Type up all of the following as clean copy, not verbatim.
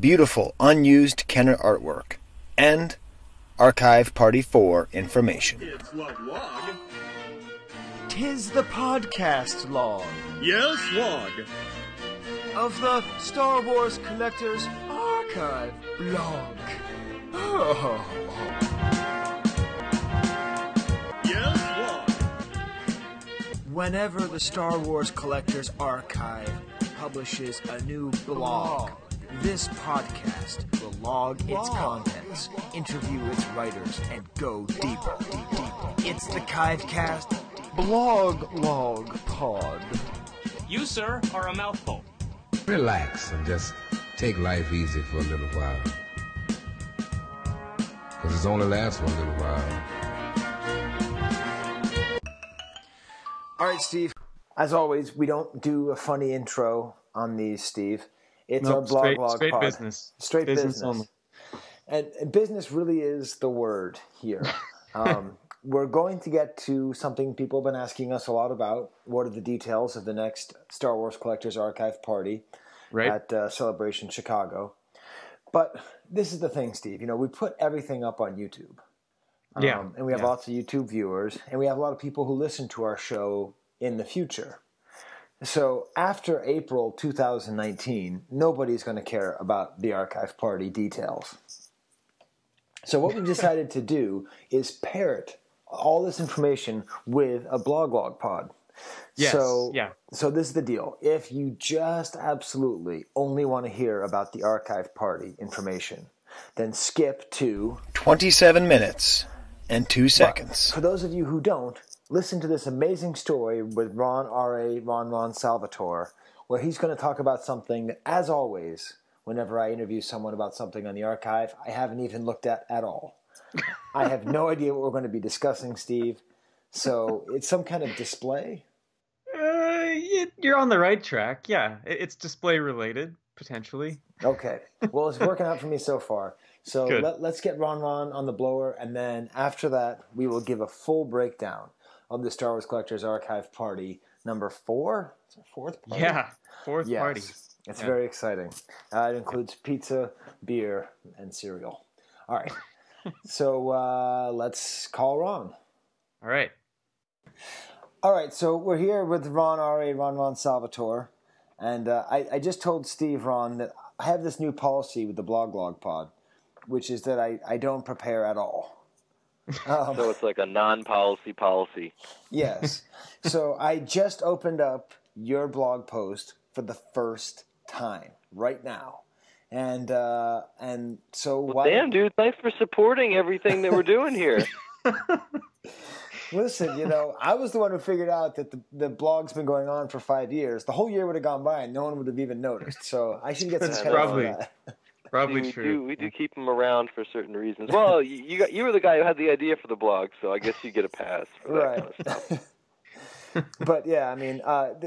beautiful unused Kenner artwork, and Archive Party 4 information. It's what log? 'Tis the podcast log Yes, log. of the Star Wars Collectors Archive blog. Oh. Yes, log. Whenever the Star Wars Collectors Archive publishes a new blog, this podcast will log its contents, interview its writers, and go deeper. It's the Kivecast Blog Log Pod. You, sir, are a mouthful. Relax and just take life easy for a little while. Because it's only lasts for a little while. All right, Steve. As always, we don't do a funny intro on these, Steve. It's our Nope, blog log straight pod. business. Straight business. only. And business really is the word here. We're going to get to something people have been asking us a lot about. What are the details of the next Star Wars Collectors Archive party at Celebration Chicago? But this is the thing, Steve. You know, we put everything up on YouTube. And we have lots of YouTube viewers, and we have a lot of people who listen to our show in the future. So after April 2019, nobody's going to care about the archive party details. So what we decided to do is parrot all this information with a blog log pod. Yes, So this is the deal. If you just absolutely only want to hear about the archive party information, then skip to 27 minutes and 2 seconds. For those of you who don't, listen to this amazing story with Ron Salvatore, where he's going to talk about something that, as always, whenever I interview someone about something on the archive, I haven't even looked at all. I have no idea what we're going to be discussing, Steve. So it's some kind of display? You're on the right track. Yeah, it's display related, potentially. Okay. Well, it's working out for me so far. So let's get Ron on the blower, and then after that, we will give a full breakdown of the Star Wars Collectors Archive Party number 4. Is it fourth party? Yeah, fourth party. It's very exciting. It includes pizza, beer, and cereal. All right. So let's call Ron. All right. All right. So we're here with Ron Salvatore. And I just told Steve, Ron, that I have this new policy with the blog log pod, which is that I don't prepare at all. So it's like a non-policy policy. Yes. So I just opened up your blog post for the first time right now. And so well, damn, dude, thanks for supporting everything that we're doing here. Listen, you know, I was the one who figured out that the blog's been going on for 5 years. The whole year would have gone by and no one would have even noticed. So I should get some credit for that. Probably true. We do keep them around for certain reasons. Well, you were the guy who had the idea for the blog, so I guess you get a pass for that kind of stuff. But yeah, I mean,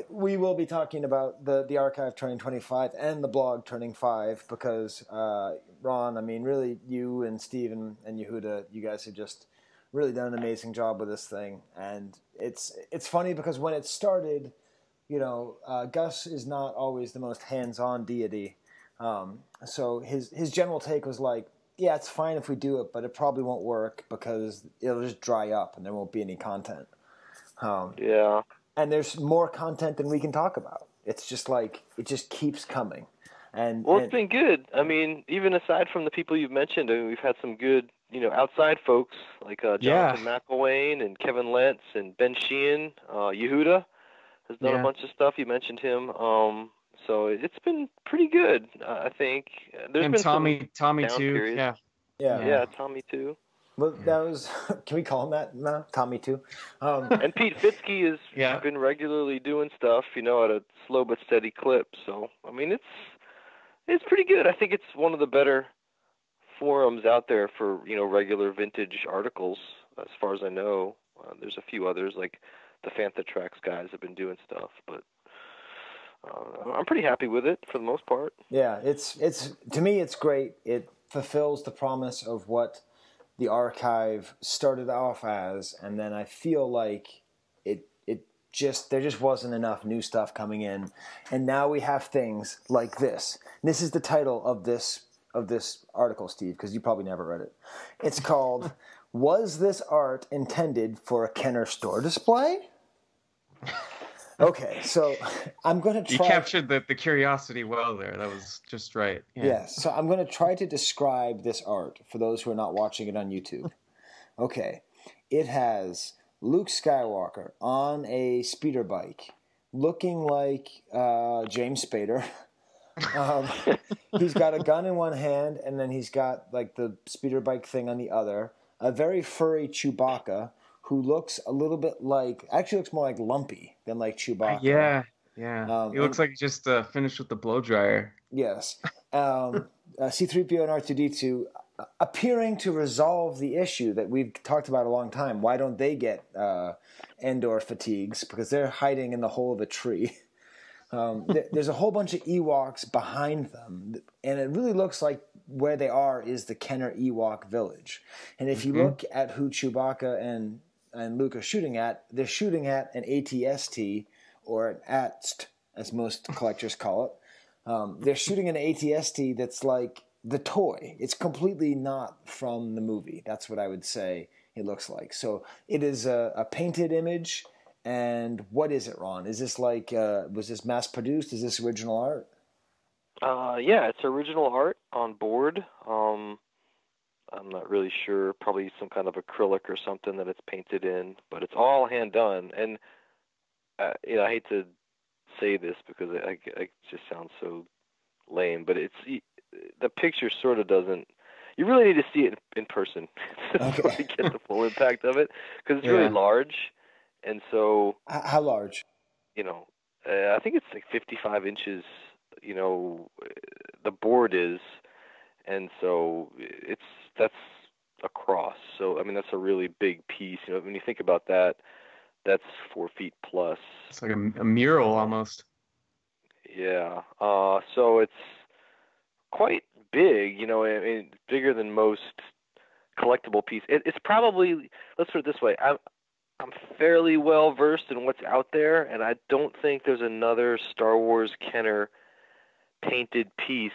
we will be talking about the archive turning 25 and the blog turning 5 because, Ron, I mean, really, you and Steve and Yehuda, you guys have just really done an amazing job with this thing. And it's funny because when it started, you know, Gus is not always the most hands-on deity. So his general take was like, yeah, it's fine if we do it, but it probably won't work because it'll just dry up and there won't be any content. Yeah. And there's more content than we can talk about. It's just like, it just keeps coming. It's been good. I mean, even aside from the people you've mentioned, I mean, we've had some good, you know, outside folks like Jonathan McElwain and Kevin Lentz and Ben Sheehan. Yehuda has done a bunch of stuff. You mentioned him. So it's been pretty good, I think. There's and been Tommy too. Periods. Yeah, Tommy too. Well, that was. Can we call him that? No, Tommy too. And Pete Fitzke has been regularly doing stuff, you know, at a slow but steady clip. So I mean, it's pretty good. I think it's one of the better forums out there for, you know, regular vintage articles. As far as I know, there's a few others like the Fantha Tracks guys have been doing stuff, but. I'm pretty happy with it for the most part. Yeah, it's to me it's great. It fulfills the promise of what the archive started off as, and then I feel like it there just wasn't enough new stuff coming in, and now we have things like this. And this is the title of this article, Steve, because you probably never read it. It's called "Was This Art Intended for a Kenner Store Display?" Okay, so I'm going to try. You captured the curiosity well there. That was just right. Yeah. Yes, so I'm going to try to describe this art for those who are not watching it on YouTube. Okay, it has Luke Skywalker on a speeder bike, looking like James Spader. He's got a gun in one hand, and then he's got like the speeder bike thing on the other. A very furry Chewbacca who looks a little bit like, actually looks more like Lumpy than like Chewbacca. Yeah. He looks like he just finished with the blow dryer. Yes. C-3PO and R2-D2 appearing to resolve the issue that we've talked about a long time. Why don't they get Endor fatigues? Because they're hiding in the hole of a tree. There's a whole bunch of Ewoks behind them, and it really looks like where they are is the Kenner Ewok village. And if you look at who Chewbacca and Luke are shooting at, they're shooting at an ATST, or an ATST, as most collectors call it. They're shooting an ATST that's like the toy. It's completely not from the movie. That's what I would say it looks like. So it is a painted image. And what is it, Ron? Is this like, was this mass produced? Is this original art? Yeah, it's original art on board. I'm not really sure. Probably some kind of acrylic or something that it's painted in, but it's all hand done. And I hate to say this because it just sounds so lame, but the picture sort of doesn't. You really need to see it in person to sort of get the full impact of it, because it's really large. And so, how large? I think it's like 55 inches. The board is, and so that's across. So I mean, that's a really big piece. When you think about that, that's 4 feet plus. It's like a mural almost. Yeah. So it's quite big. I mean, bigger than most collectible piece. It's probably, let's put it this way. I'm fairly well versed in what's out there, and I don't think there's another Star Wars Kenner painted piece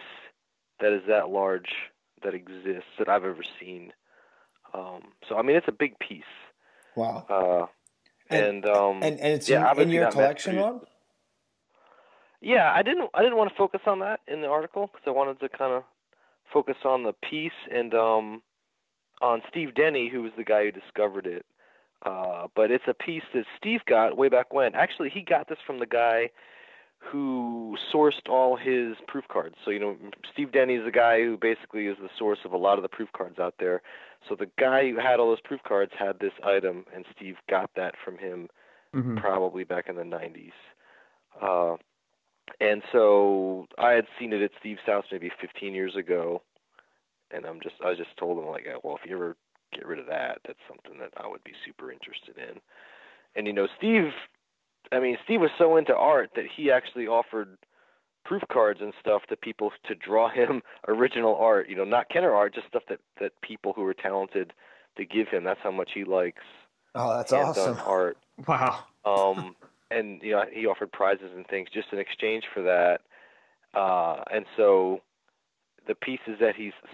that is that large that exists that I've ever seen. So I mean, it's a big piece. Wow. And it's in your collection, Ron? Yeah, I didn't want to focus on that in the article because I wanted to kind of focus on the piece and on Steve Denny, who was the guy who discovered it. But it's a piece that Steve got way back when. Actually, he got this from the guy who sourced all his proof cards. So, Steve Denny is the guy who basically is the source of a lot of the proof cards out there. So the guy who had all those proof cards had this item, and Steve got that from him probably back in the 90s. And so I had seen it at Steve's house maybe 15 years ago, and I just told him, like, well, if you ever get rid of that, that's something that I would be super interested in. And Steve was so into art that he actually offered proof cards and stuff to people to draw him original art, not Kenner art, just stuff that people who were talented to give him. That's how much he likes. Oh, that's awesome. Art. Wow. And he offered prizes and things just in exchange for that. And so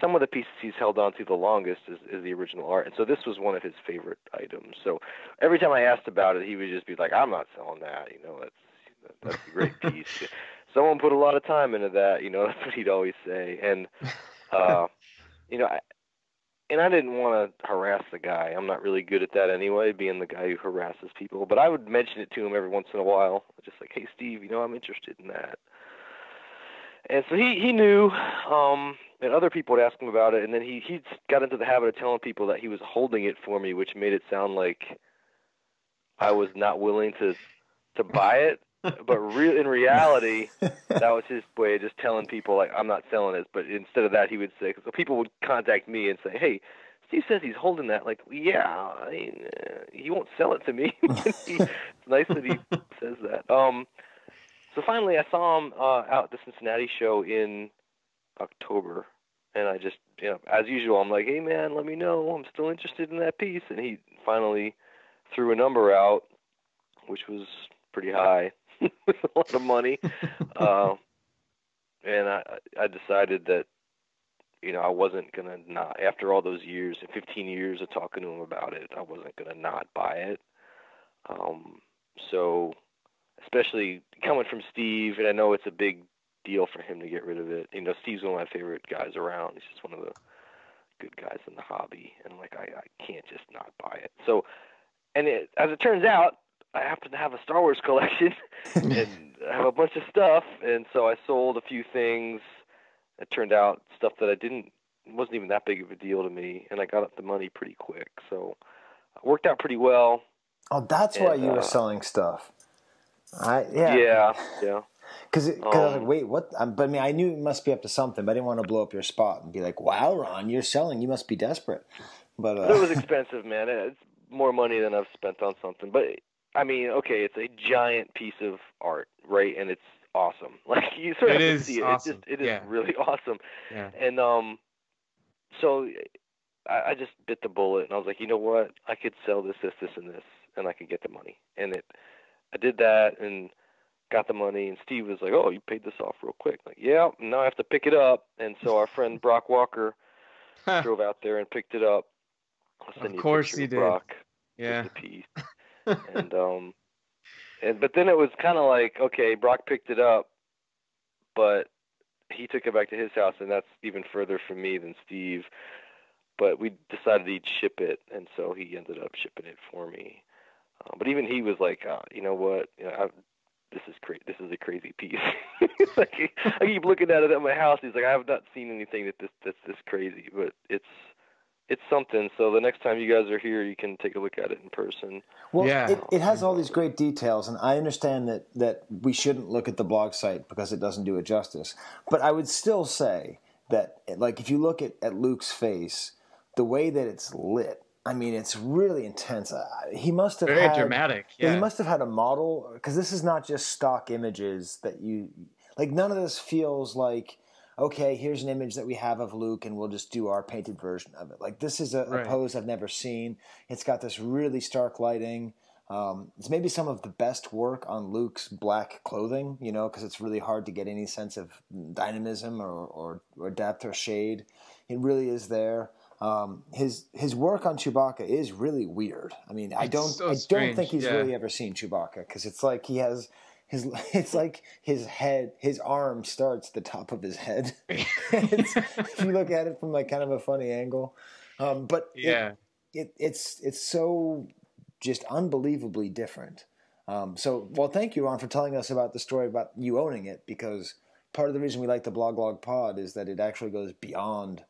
some of the pieces he's held on to the longest is the original art. And so this was one of his favorite items. So every time I asked about it, he would just be like, I'm not selling that. That's a great piece. Someone put a lot of time into that. That's what he'd always say. And, I didn't want to harass the guy. I'm not really good at that anyway, being the guy who harasses people. But I would mention it to him every once in a while, just like, hey, Steve, I'm interested in that. And so he knew, and other people would ask him about it, and then he got into the habit of telling people that he was holding it for me, which made it sound like I was not willing to buy it. But in reality, that was his way of just telling people, like, I'm not selling it. But instead of that, he would say, so people would contact me and say, hey, Steve says he's holding that. Like, yeah, I mean, he won't sell it to me. It's nice that he says that. So finally, I saw him out at the Cincinnati show in October, and I just, as usual, I'm like, hey, man, let me know. I'm still interested in that piece. And he finally threw a number out, which was pretty high. It was a lot of money. And I decided that, I wasn't going to not, after all those years, 15 years of talking to him about it, I wasn't going to not buy it. So, especially coming from Steve, and I know it's a big deal for him to get rid of it. Steve's one of my favorite guys around. He's just one of the good guys in the hobby. And, I can't just not buy it. So, as it turns out, I happen to have a Star Wars collection and I have a bunch of stuff. And so I sold a few things. It turned out stuff that wasn't even that big of a deal to me. And I got up the money pretty quick. So it worked out pretty well. Oh, that's why you were selling stuff. Yeah. Because I was like, wait, what? But I knew it must be up to something, but I didn't want to blow up your spot and be like, wow, Ron, you're selling. You must be desperate. But it was expensive, man. It's more money than I've spent on something. But, okay, it's a giant piece of art, right? And it's awesome. You sort of have to see it. Awesome. It is really awesome. Yeah. And so I just bit the bullet, and I was like, you know what? I could sell this, and this, and I could get the money. And I did that and got the money, and Steve was like, oh, you paid this off real quick. Yeah, now I have to pick it up. And so our friend Brock Walker drove out there and picked it up. I'll send of course he did. Brock, yeah. just a piece. But then it was kind of like, okay, Brock picked it up, but he took it back to his house, and that's even further from me than Steve. But we decided he'd ship it, and so he ended up shipping it for me. But even he was like, you know what? This is This is a crazy piece. I keep looking at it at my house. He's like, I have not seen anything that's this crazy, but it's something. So the next time you guys are here, you can take a look at it in person. Well, yeah. It has all these great details, and I understand that we shouldn't look at the blog site because it doesn't do it justice. But I would still say that, if you look at Luke's face, the way that it's lit, it's really intense. He must have very dramatic. Yeah. He must have had a model, because this is not just stock images that you none of this feels like, okay, here's an image that we have of Luke and we'll just do our painted version of it. This is a pose I've never seen. It's got this really stark lighting. It's maybe some of the best work on Luke's black clothing, because it's really hard to get any sense of dynamism or depth or shade. It really is there. His work on Chewbacca is really weird. I don't think he's really ever seen Chewbacca, because it's like he has his head, his arm starts at the top of his head. If you look at it from kind of a funny angle, but it's so just unbelievably different. Thank you, Ron, for telling us about the story about you owning it, because part of the reason we like the Blog Pod is that it actually goes beyond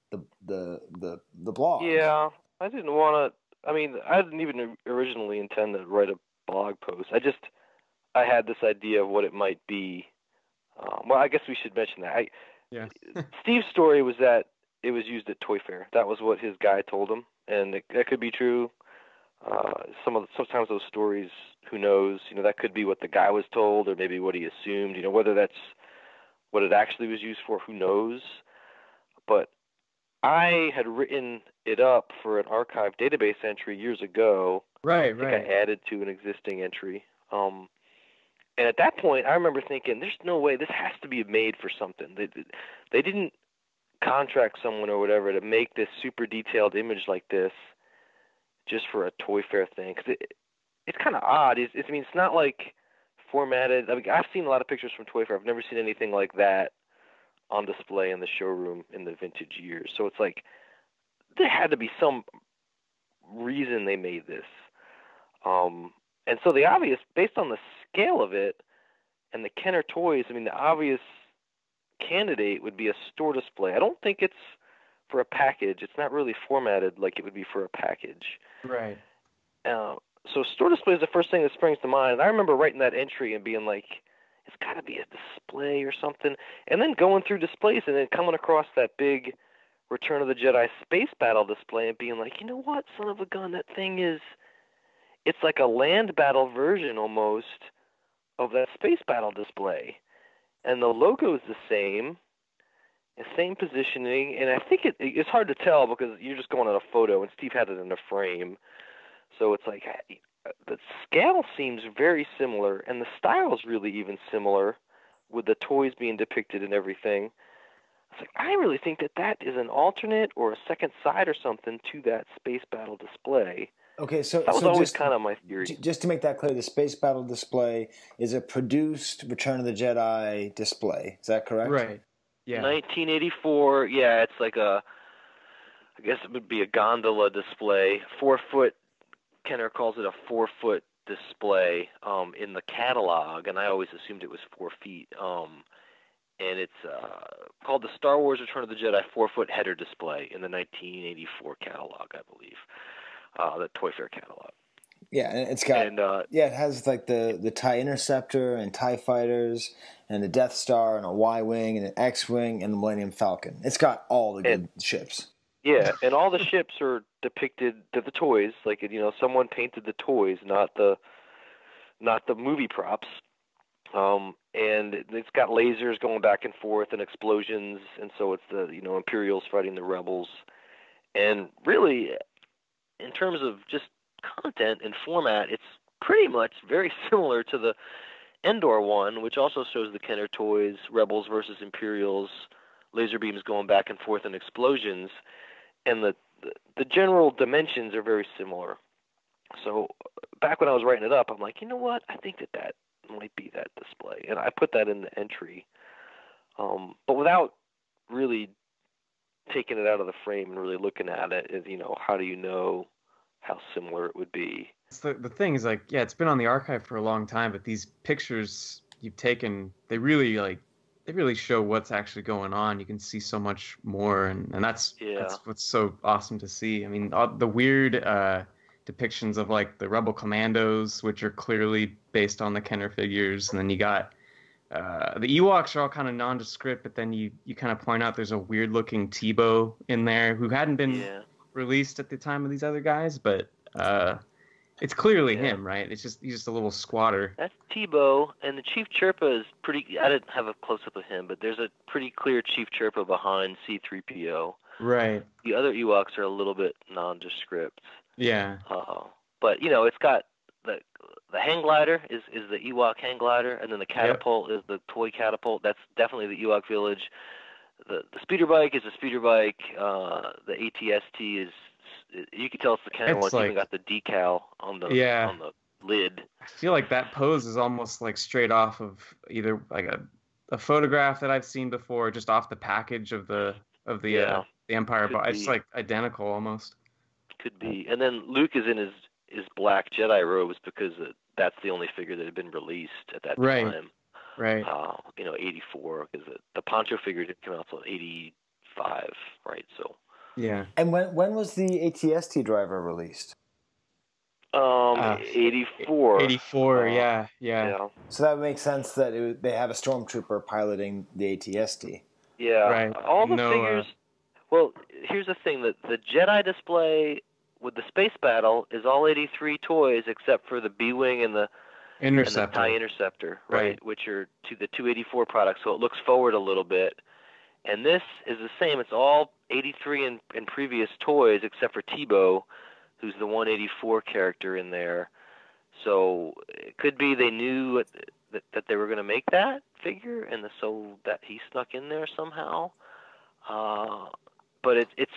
the blog. Yeah, I didn't want to. I didn't even originally intend to write a blog post. I had this idea of what it might be. I guess we should mention that. Steve's story was that it was used at Toy Fair. That was what his guy told him, and that could be true. Sometimes those stories, who knows? That could be what the guy was told, or maybe what he assumed. Whether that's what it actually was used for, who knows? But I had written it up for an archive database entry years ago. Right. I added to an existing entry. And at that point, I remember thinking, there's no way, this has to be made for something. They didn't contract someone or whatever to make this super detailed image like this just for a Toy Fair thing. Because it's kind of odd. It's not formatted. I've seen a lot of pictures from Toy Fair. I've never seen anything like that on display in the showroom in the vintage years. So it's there had to be some reason they made this. And so the obvious, based on the scale of it and the Kenner toys, the obvious candidate would be a store display. I don't think it's for a package. It's not really formatted like it would be for a package. Right. So store display is the first thing that springs to mind. And I remember writing that entry and being like, it's got to be a display or something. And then going through displays and then coming across that big Return of the Jedi space battle display and being like, you know what, son of a gun, that thing is, it's like a land battle version almost of that space battle display. And the logo is the same positioning. And I think it's hard to tell because you're just going on a photo, and Steve had it in a frame. So it's the scale seems very similar, and the style is really even similar, with the toys being depicted and everything. It's like, I really think that is an alternate or a second side or something to that Space Battle display. Okay, so that was so always just, kind of my theory. Just to make that clear, the Space Battle display is a produced Return of the Jedi display. Is that correct? Right. Yeah. 1984. Yeah, it's like I guess it would be a gondola display. 4-foot. Kenner calls it a 4-foot display in the catalog, and I always assumed it was 4 feet. And it's called the Star Wars Return of the Jedi 4-foot header display in the 1984 catalog, I believe, the Toy Fair catalog. Yeah, and it's got it has like the TIE Interceptor and TIE Fighters and the Death Star and a Y-wing and an X-wing and the Millennium Falcon. It's got all the good ships. Yeah, and all the ships are depicted to the toys, like someone painted the toys, not the movie props. And it's got lasers going back and forth and explosions, and so it's the Imperials fighting the Rebels. And really, in terms of just content and format, it's pretty much very similar to the Endor one, which also shows the Kenner toys, Rebels versus Imperials, laser beams going back and forth and explosions, and the general dimensions are very similar. So back when I was writing it up, I'm like, you know what? I think that might be that display, and I put that in the entry, but without really taking it out of the frame and really looking at it. How do you know how similar it would be? The thing is, like, yeah, it's been on the archive for a long time, but these pictures you've taken, they really show what's actually going on. You can see so much more, and that's what's so awesome to see. I mean, all the weird depictions of like the Rebel Commandos, which are clearly based on the Kenner figures, and then you got the Ewoks are all kind of nondescript, but then you kind of point out there's a weird looking Tebow in there who hadn't been released at the time of these other guys, but it's clearly him, right? He's just a little squatter. That's Tebow, and the Chief Chirpa is pretty. I didn't have a close up of him, but there's a pretty clear Chief Chirpa behind C-3PO. Right. The other Ewoks are a little bit nondescript. Yeah. But it's got the hang glider is the Ewok hang glider, and then the catapult is the toy catapult. That's definitely the Ewok village. The speeder bike is a speeder bike. The ATST is, you can tell it's the Kenner one. It's even got the decal on the lid. I feel like that pose is almost like straight off of either like a photograph that I've seen before, just off the package of the Empire. But it's like identical almost. Could be. And then Luke is in his black Jedi robes because that's the only figure that had been released at that time. Right. 84, because the Poncho figure didn't come out until 85, right? So. Yeah. And when was the ATST driver released? 84. 84, yeah. So that would make sense that they have a stormtrooper piloting the ATST. Yeah. Right. All the figures. Well, here's the thing: that the Jedi display with the space battle is all 83 toys except for the B-wing and the Interceptor. TIE Interceptor, right? Which are to the 284 products, so it looks forward a little bit. And this is the same. It's all 83 and previous toys except for Tebow, who's the 184 character in there. So it could be they knew that they were going to make that figure, and so that he snuck in there somehow. But it's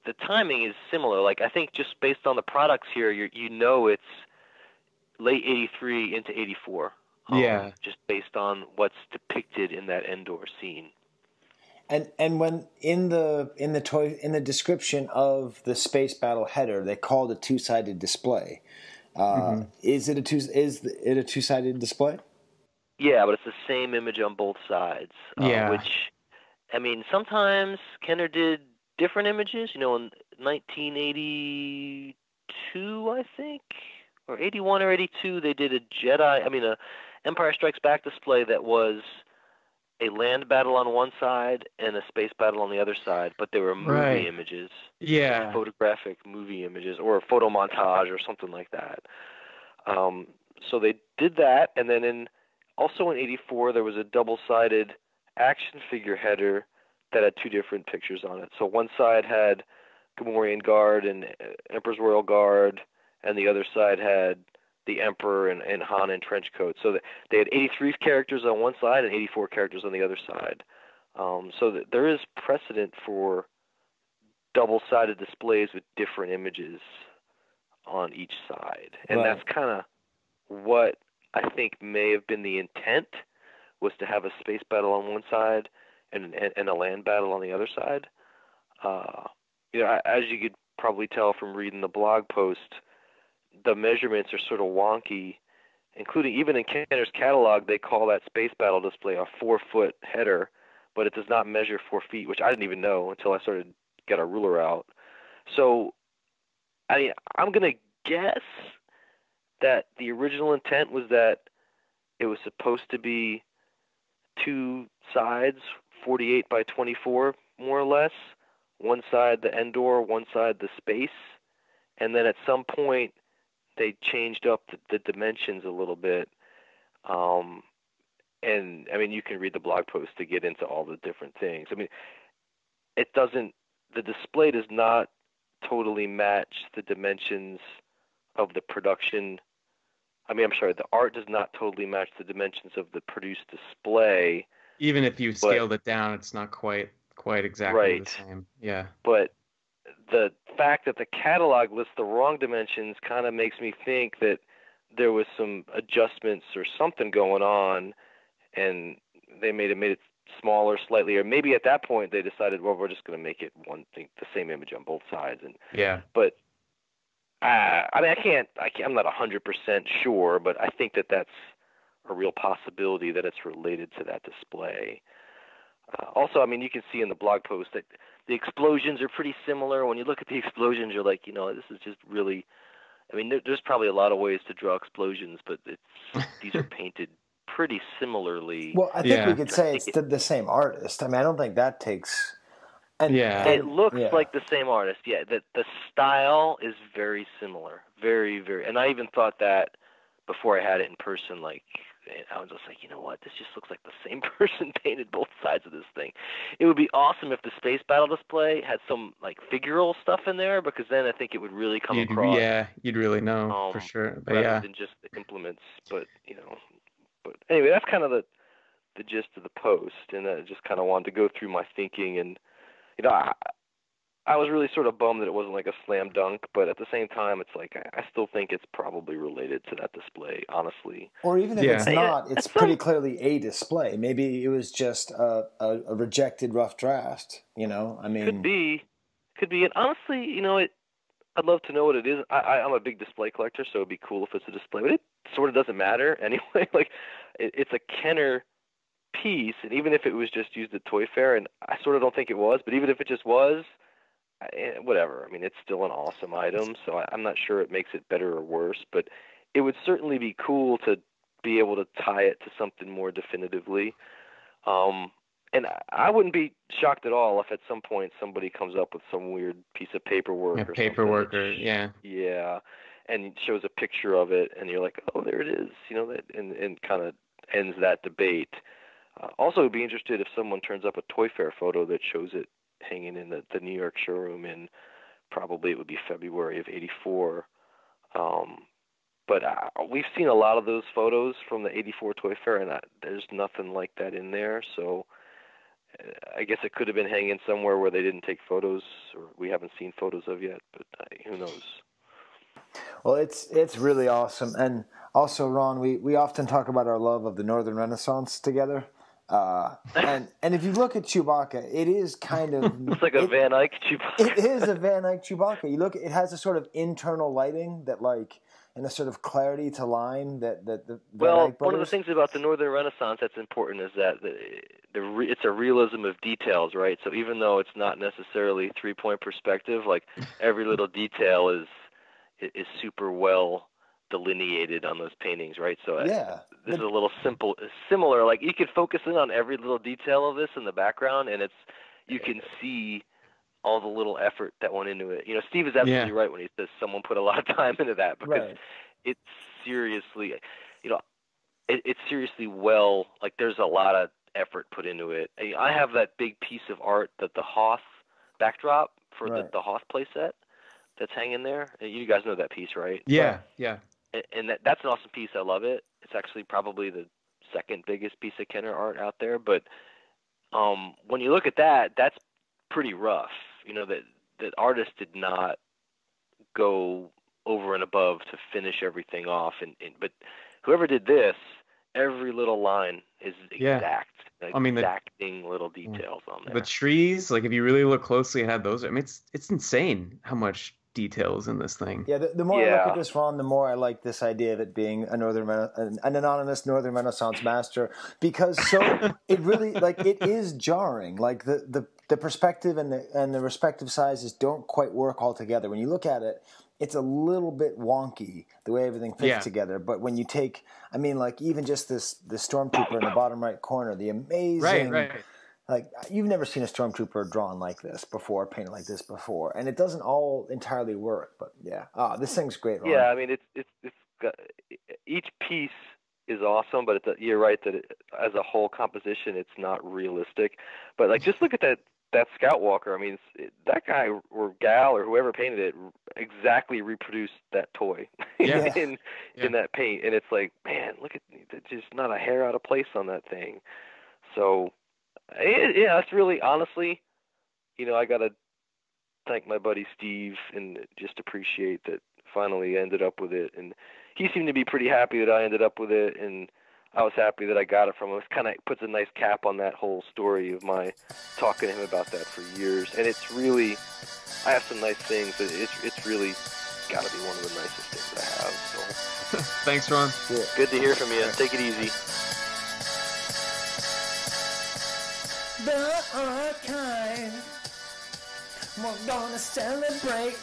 the timing is similar. Like, I think just based on the products here, it's late 83 into 84. Just based on what's depicted in that Endor scene. And when in the description of the space battle header, they called it a two-sided display. Is it a two-sided display? Yeah, but it's the same image on both sides. Which, I mean, sometimes Kenner did different images. In 1982, I think, or 81 or 82, they did a Empire Strikes Back display that was a land battle on one side and a space battle on the other side, but they were movie images. Yeah. Photographic movie images, or a photo montage or something like that. So they did that, and then also in 84, there was a double-sided action figure header that had two different pictures on it. So one side had Gamorrean Guard and Emperor's Royal Guard, and the other side had the Emperor and Han in trench coats. So they had 83 characters on one side and 84 characters on the other side. So there is precedent for double-sided displays with different images on each side. And that's kind of what I think may have been the intent, was to have a space battle on one side and a land battle on the other side. As you could probably tell from reading the blog post, the measurements are sort of wonky, including even in Kenner's catalog, they call that space battle display a 4-foot header, but it does not measure 4 feet, which I didn't even know until I started get a ruler out. So, I'm going to guess that the original intent was that it was supposed to be 2 sides, 48 by 24, more or less. One side the Endor, one side the space. And then at some point, they changed up the dimensions a little bit. And, you can read the blog post to get into all the different things. The display does not totally match the dimensions of the production. The art does not totally match the dimensions of the produced display. Even if you scaled it down, it's not quite exactly the same. Yeah. But the fact that the catalog lists the wrong dimensions kind of makes me think that there was some adjustments or something going on, and they made it smaller slightly, or maybe at that point they decided, well, we're just going to make it one thing, the same image on both sides. And but I'm not 100% sure, but I think that that's a real possibility that it's related to that display. Also, you can see in the blog post that the explosions are pretty similar. When you look at the explosions, you're like, this is just really, there's probably a lot of ways to draw explosions, but these are painted pretty similarly. Well, I think we could say it's the same artist. I don't think that takes... It looks like the same artist. Yeah, the style is very similar. Very, very. And I even thought that before I had it in person, I was just like, you know what? This just looks like the same person painted both sides of this thing. It would be awesome if the space battle display had some figural stuff in there, because then I think it would really come across. Yeah, you'd really know for sure. But rather than just the implements. But but anyway, that's kind of the gist of the post, and I just kind of wanted to go through my thinking. And I was really sort of bummed that it wasn't like a slam dunk, but at the same time, it's like I still think it's probably related to that display, honestly. Or even if it's not, it's pretty clearly a display. Maybe it was just a rejected rough draft. Could be. And honestly, I'd love to know what it is. I'm a big display collector, so it'd be cool if it's a display, but it sort of doesn't matter anyway. It's a Kenner piece, and even if it was just used at Toy Fair, and I sort of don't think it was, but even if it just was, whatever. It's still an awesome item, so I'm not sure it makes it better or worse, but it would certainly be cool to be able to tie it to something more definitively. And I wouldn't be shocked at all if at some point somebody comes up with some weird piece of paperwork and shows a picture of it, and you're like, oh, there it is, and kind of ends that debate. Also, I'd be interested if someone turns up a Toy Fair photo that shows it hanging in the New York showroom in, probably it would be February of '84. But we've seen a lot of those photos from the '84 Toy Fair, and there's nothing like that in there. So I guess it could have been hanging somewhere where they didn't take photos, or we haven't seen photos of yet, but who knows? Well, it's really awesome. And also, Ron, we often talk about our love of the Northern Renaissance together. And if you look at Chewbacca, it is kind of... It's like a Van Eyck Chewbacca. It is a Van Eyck Chewbacca. You look, it has a sort of internal lighting that and a sort of clarity to line that the Well, one of the things about the Northern Renaissance that's important is that it's a realism of details, right? So even though it's not necessarily 3-point perspective, every little detail is super well delineated on those paintings, right? So this is a little similar. You could focus in on every little detail of this in the background, and you can see all the little effort that went into it. Steve is absolutely right when he says someone put a lot of time into that, because it's seriously, it's seriously well, there's a lot of effort put into it. I have that big piece of art, that the Hoth backdrop for the Hoth playset that's hanging there. You guys know that piece, right? Yeah. and that's an awesome piece. I love it. It's actually probably the second biggest piece of Kenner art out there. But when you look at that, that's pretty rough. You know, that artist did not go over and above to finish everything off. But whoever did this, every little line is exact. I mean, exacting little details on there. The trees, like if you really look closely, it had those. I mean, it's insane how much detail is in this thing. Yeah, the more I look at this, Ron, the more I like this idea of it being an anonymous Northern Renaissance master, because it really, like, it is jarring. Like the perspective and the respective sizes don't quite work all together. When you look at it, it's a little bit wonky the way everything fits together. But when you take, I mean, like even just the stormtrooper in the bottom right corner, the amazing, right. Like you've never seen a stormtrooper drawn like this before, painted like this before, and it doesn't all entirely work. But this thing's great, Ron. Yeah, I mean, it's got, each piece is awesome, but you're right that as a whole composition, it's not realistic. But like, just look at that Scout Walker. I mean, that guy or gal or whoever painted it exactly reproduced that toy in that paint, and it's like, man, look at just not a hair out of place on that thing. So. That's really, honestly, you know, I got to thank my buddy Steve and just appreciate that finally I ended up with it. And he seemed to be pretty happy that I ended up with it, and I was happy that I got it from him. It kind of puts a nice cap on that whole story of my talking to him about that for years. And it's really, I have some nice things, but it's really got to be one of the nicest things I have. So. Thanks, Ron. Yeah. Good to hear from you. Take it easy. The archive, we're gonna celebrate.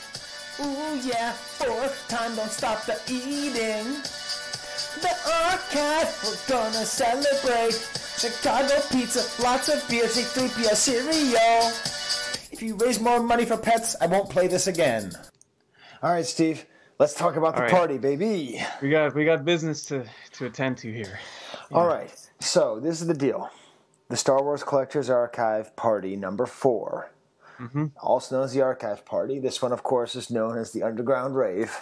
Ooh yeah, fourth time, don't stop the eating. The archive, we're gonna celebrate. Chicago pizza, lots of beer, C3PO cereal. If you raise more money for pets, I won't play this again. All right, Steve, let's talk about the party, baby. We got business to attend to here. Yeah. All right, so this is the deal. The Star Wars Collectors Archive Party number 4, also known as the Archive Party. This one, of course, is known as the Underground Rave.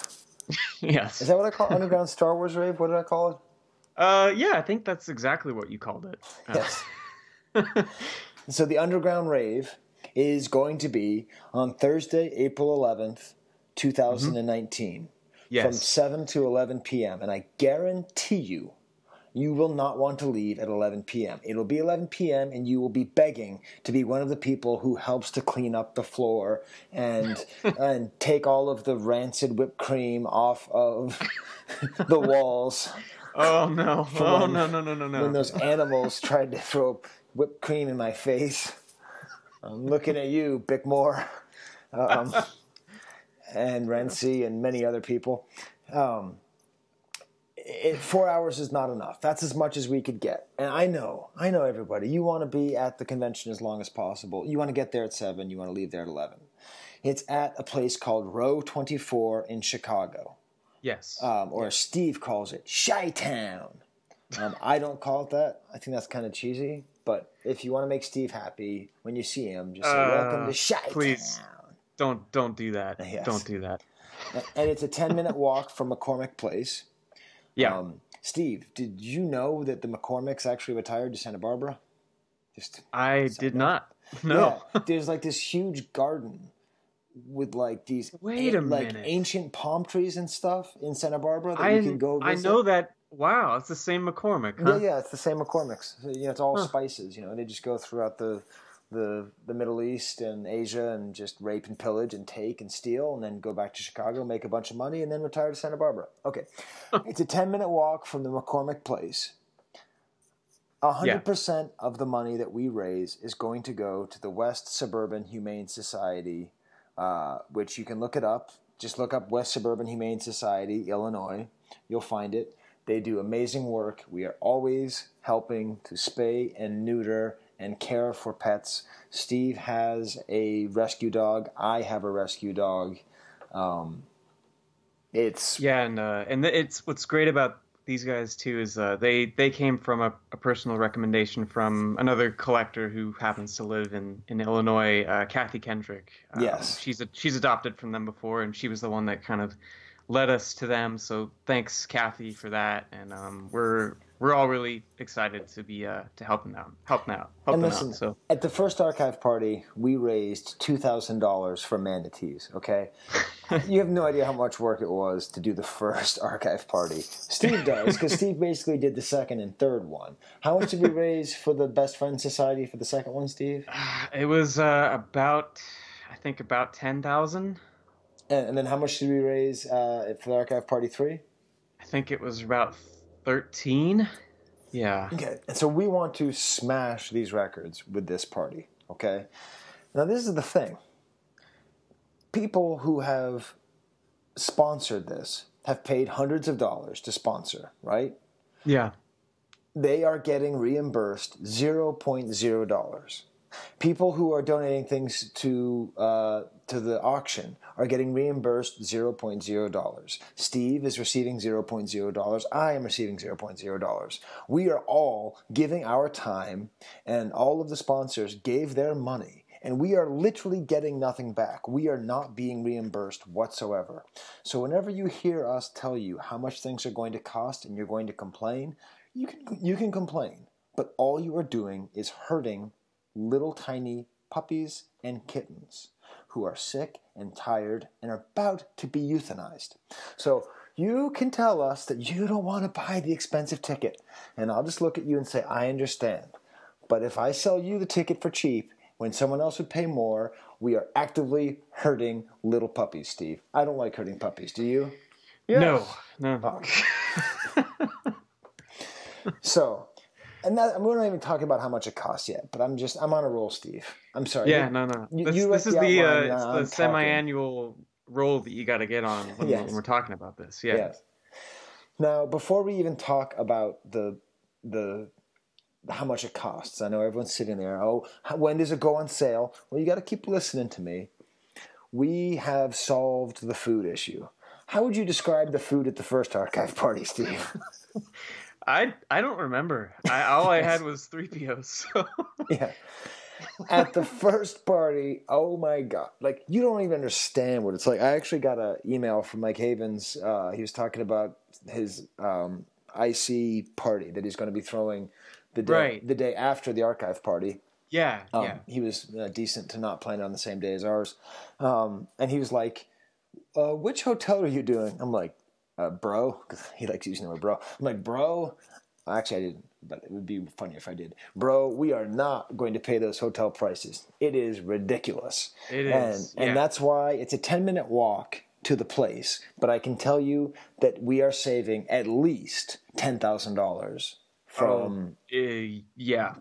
Yes. Is that what I call it? Underground Star Wars Rave? What did I call it? Yeah, I think that's exactly what you called it. Yes. So the Underground Rave is going to be on Thursday, April 11th, 2019, from 7 to 11 p.m. And I guarantee you will not want to leave at 11 p.m. It'll be 11 p.m. and you will be begging to be one of the people who helps to clean up the floor and take all of the rancid whipped cream off of the walls. Oh, no. No. When those animals tried to throw whipped cream in my face. I'm looking at you, Bickmore, and Renzi and many other people. 4 hours is not enough. That's as much as we could get. And I know everybody. You want to be at the convention as long as possible. You want to get there at 7. You want to leave there at 11. It's at a place called Row 24 in Chicago. Yes. Or as Steve calls it, Chi-Town. I don't call it that. I think that's kind of cheesy. But if you want to make Steve happy when you see him, just say, welcome to Chi-Town. Please, don't do that. Yes. Don't do that. And it's a 10-minute walk from McCormick Place. Yeah. Steve, did you know that the McCormicks actually retired to Santa Barbara? I did not. No. Yeah, there's like this huge garden with like these ancient palm trees and stuff in Santa Barbara that you can go visit. I know that. Wow, it's the same McCormick, huh? Yeah, it's the same McCormicks. So, it's all spices, and they just go throughout the Middle East and Asia and just rape and pillage and take and steal and then go back to Chicago, make a bunch of money, and then retire to Santa Barbara. Okay. It's a 10-minute walk from the McCormick Place. 100% of the money that we raise is going to go to the West Suburban Humane Society, which you can look it up. Just look up West Suburban Humane Society, Illinois. You'll find it. They do amazing work. We are always helping to spay and neuter and care for pets. Steve has a rescue dog. I have a rescue dog. It's what's great about these guys too is they came from a personal recommendation from another collector who happens to live in Illinois, Kathy Kendrick. Yes, she's adopted from them before, and she was the one that kind of led us to them. So thanks, Kathy, for that. And we're all really excited to be to help them out. And listen, so at the first archive party, we raised $2,000 for manatees. Okay, you have no idea how much work it was to do the first archive party. Steve does, because Steve basically did the second and third one. How much did we raise for the Best Friends Society for the second one, Steve? It was about 10,000. And then how much did we raise for the archive party 3? I think it was about 13. Yeah. Okay. And so we want to smash these records with this party. Okay. Now this is the thing. People who have sponsored this have paid hundreds of dollars to sponsor, right? Yeah. They are getting reimbursed $0.0. People who are donating things to the auction are getting reimbursed $0.0. Steve is receiving $0.0. I am receiving $0.0. We are all giving our time, and all of the sponsors gave their money, and we are literally getting nothing back. We are not being reimbursed whatsoever. So whenever you hear us tell you how much things are going to cost and you're going to complain, you can complain, but all you are doing is hurting little tiny puppies and kittens who are sick and tired and are about to be euthanized. So you can tell us that you don't want to buy the expensive ticket, and I'll just look at you and say, I understand. But if I sell you the ticket for cheap when someone else would pay more, we are actively hurting little puppies, Steve. I don't like hurting puppies. Do you? Yes. No. Oh. So, and we're not even talking about how much it costs yet, but I'm on a roll, Steve. I'm sorry. Yeah, no. This is the semi-annual roll that you got to get on when we're talking about this. Yeah. Yes. Now, before we even talk about the how much it costs, I know everyone's sitting there. Oh, when does it go on sale? Well, you got to keep listening to me. We have solved the food issue. How would you describe the food at the first archive party, Steve? I don't remember. All I had was 3POs. So. Yeah. At the first party, oh my God. Like, you don't even understand what it's like. I actually got an email from Mike Havens. He was talking about his IC party that he's going to be throwing the day after the archive party. Yeah, He was decent to not plan on the same day as ours. And he was like, which hotel are you doing? I'm like, bro, because he likes using the word bro. I'm like, bro, actually I didn't, but it would be funny if I did. Bro, we are not going to pay those hotel prices. It is ridiculous. It is. And that's why it's a 10-minute walk to the place. But I can tell you that we are saving at least $10,000 from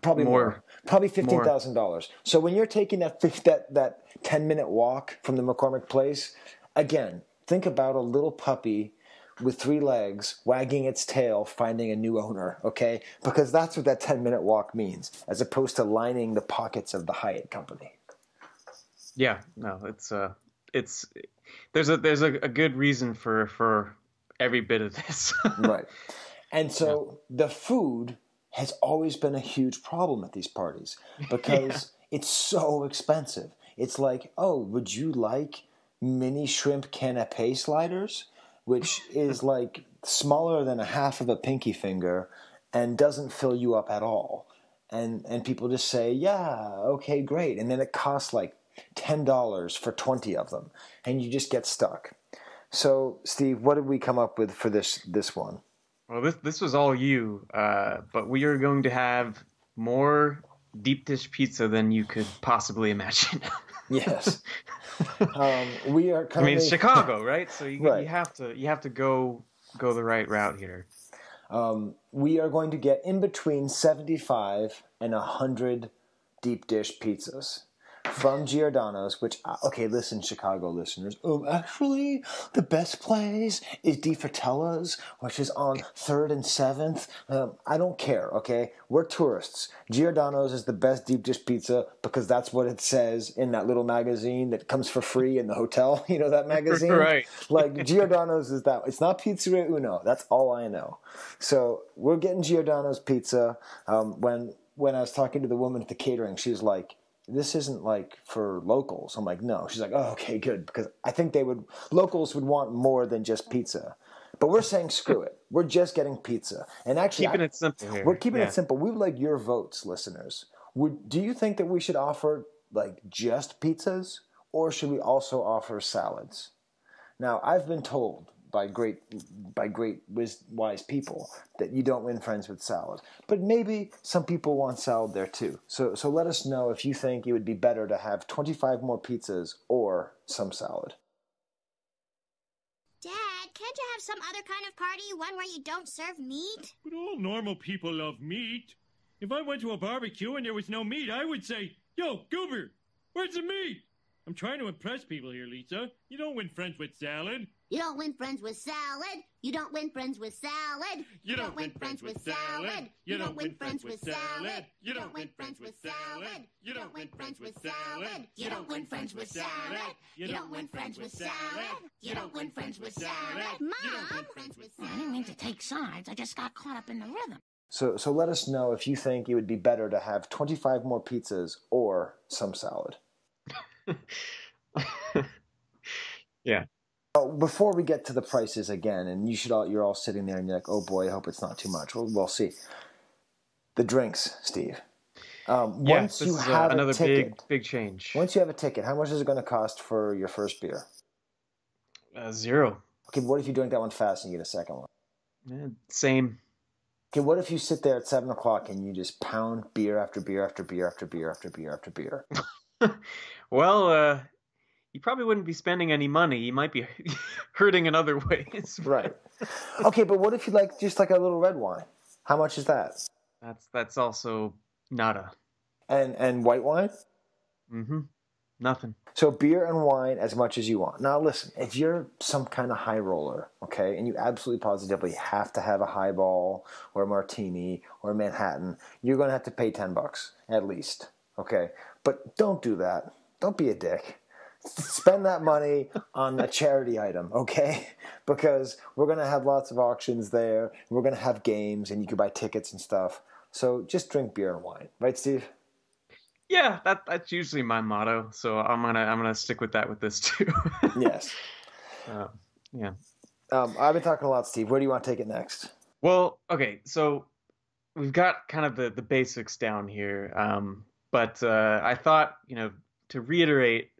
probably more. Probably $15,000. So when you're taking that 10-minute walk from the McCormick Place, again, think about a little puppy with 3 legs, wagging its tail, finding a new owner, okay? Because that's what that 10-minute walk means, as opposed to lining the pockets of the Hyatt company. Yeah, no, there's a good reason for every bit of this. Right. And so the food has always been a huge problem at these parties because it's so expensive. It's like, oh, would you like mini shrimp canapé sliders? Which is like smaller than a half of a pinky finger and doesn't fill you up at all. And people just say, yeah, okay, great. And then it costs like $10 for 20 of them. And you just get stuck. So, Steve, what did we come up with for this one? Well, this was all you. But we are going to have more deep dish pizza than you could possibly imagine. Yes. We are currently... I mean, it's Chicago, right? So you have to go the right route here. We are going to get in between 75 and 100 deep dish pizzas from Giordano's, which, okay, listen, Chicago listeners. Actually, the best place is Di Fratella's, which is on 3rd and 7th. I don't care, okay? We're tourists. Giordano's is the best deep dish pizza because that's what it says in that little magazine that comes for free in the hotel. You know that magazine? Right. Like, Giordano's is that. It's not Pizzeria Uno. That's all I know. So we're getting Giordano's pizza. When I was talking to the woman at the catering, she was like, this isn't like for locals. I'm like, no. She's like, oh, okay, good. Because I think locals would want more than just pizza. But we're saying screw it. We're just getting pizza. And actually, keeping it simple here. We're keeping it simple. We would like your votes, listeners. Do you think that we should offer like just pizzas, or should we also offer salads? Now, I've been told by great wise people that you don't win friends with salad. But maybe some people want salad there too. So let us know if you think it would be better to have 25 more pizzas or some salad. Dad, can't you have some other kind of party, one where you don't serve meat? But all normal people love meat. If I went to a barbecue and there was no meat, I would say, yo, Goober, where's the meat? I'm trying to impress people here, Lisa. You don't win friends with salad. You don't win friends with salad. You don't win friends with salad. You don't win friends with salad. You don't win friends with salad. You don't win friends with salad. You don't win friends with salad. You don't win friends with salad. You don't win friends with salad. You don't win friends with salad. Mom! I didn't mean to take sides. I just got caught up in the rhythm. So let us know if you think it would be better to have 25 more pizzas or some salad. Yeah. Before we get to the prices again, and you're all sitting there and you're like, oh boy, I hope it's not too much. We'll see. The drinks, Steve. Once you have another a ticket, big change. Once you have a ticket, how much is it going to cost for your first beer? $0. Okay, what if you drink that one fast and you get a second one? Same. Okay, what if you sit there at 7 o'clock and you just pound beer after beer after beer after beer after beer after beer? Well, you probably wouldn't be spending any money. You might be hurting in other ways. Right. Okay, but what if you like just like a little red wine? How much is that? That's also nada. And white wine? Mm-hmm. Nothing. So beer and wine as much as you want. Now listen, if you're some kind of high roller, okay, and you absolutely positively have to have a highball or a martini or a Manhattan, you're going to have to pay $10 at least, okay? But don't do that. Don't be a dick. Spend that money on a charity item, okay? Because we're going to have lots of auctions there. We're going to have games, and you can buy tickets and stuff. So just drink beer and wine, right, Steve? Yeah, that's usually my motto. So I'm gonna stick with that with this too. Yes. Yeah. I've been talking a lot, Steve. Where do you want to take it next? Well, okay, so we've got kind of the basics down here, but I thought, to reiterate,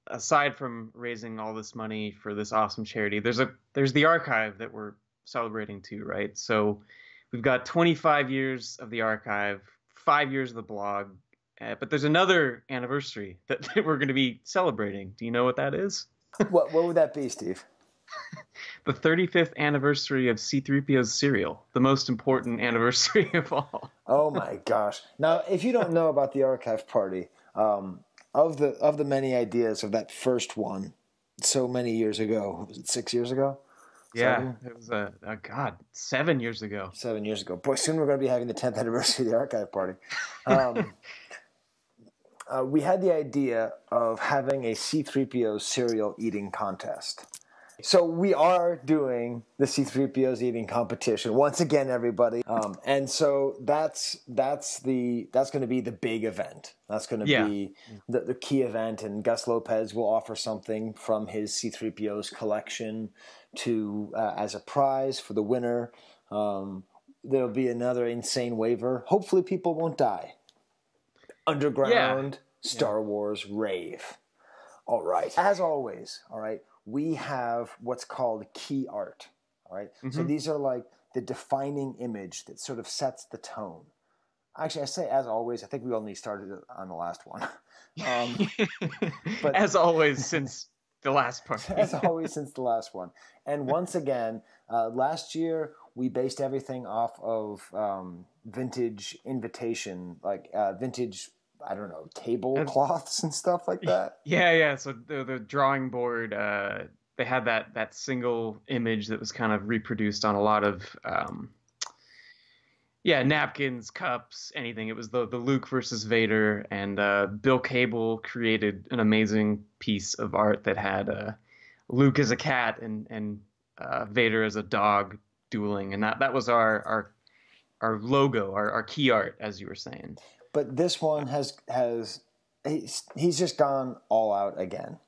aside from raising all this money for this awesome charity, there's the archive that we're celebrating too, right? So we've got 25 years of the archive, 5 years of the blog, but there's another anniversary that we're going to be celebrating. Do you know what that is? What would that be, Steve? The 35th anniversary of C-3PO's cereal, the most important anniversary of all. Oh my gosh! Now, if you don't know about the archive party, of the many ideas of that first one, so many years ago, was it 6 years ago? Yeah, it was 7 years ago. 7 years ago. Boy, soon we're going to be having the 10th anniversary of the archive party. We had the idea of having a C-3PO cereal eating contest. So we are doing the C-3PO's eating competition once again, everybody. And so that's going to be the big event. That's going to be the key event. And Gus Lopez will offer something from his C-3PO's collection to as a prize for the winner. There'll be another insane waiver. Hopefully, people won't die. Underground Star Wars rave. All right. As always, all right, we have what's called key art. All right. Mm-hmm. So these are like the defining image that sort of sets the tone. Actually, I say as always. I think we only started on the last one. But as always since the last part. As always since the last one. And once again, last year we based everything off of vintage invitation, like vintage, I don't know, tablecloths and stuff like that. Yeah. So the drawing board, they had that single image that was kind of reproduced on a lot of, napkins, cups, anything. It was the Luke versus Vader, and Bill Cable created an amazing piece of art that had Luke as a cat and Vader as a dog dueling, and that was our logo, our key art, as you were saying. But this one has he's just gone all out again.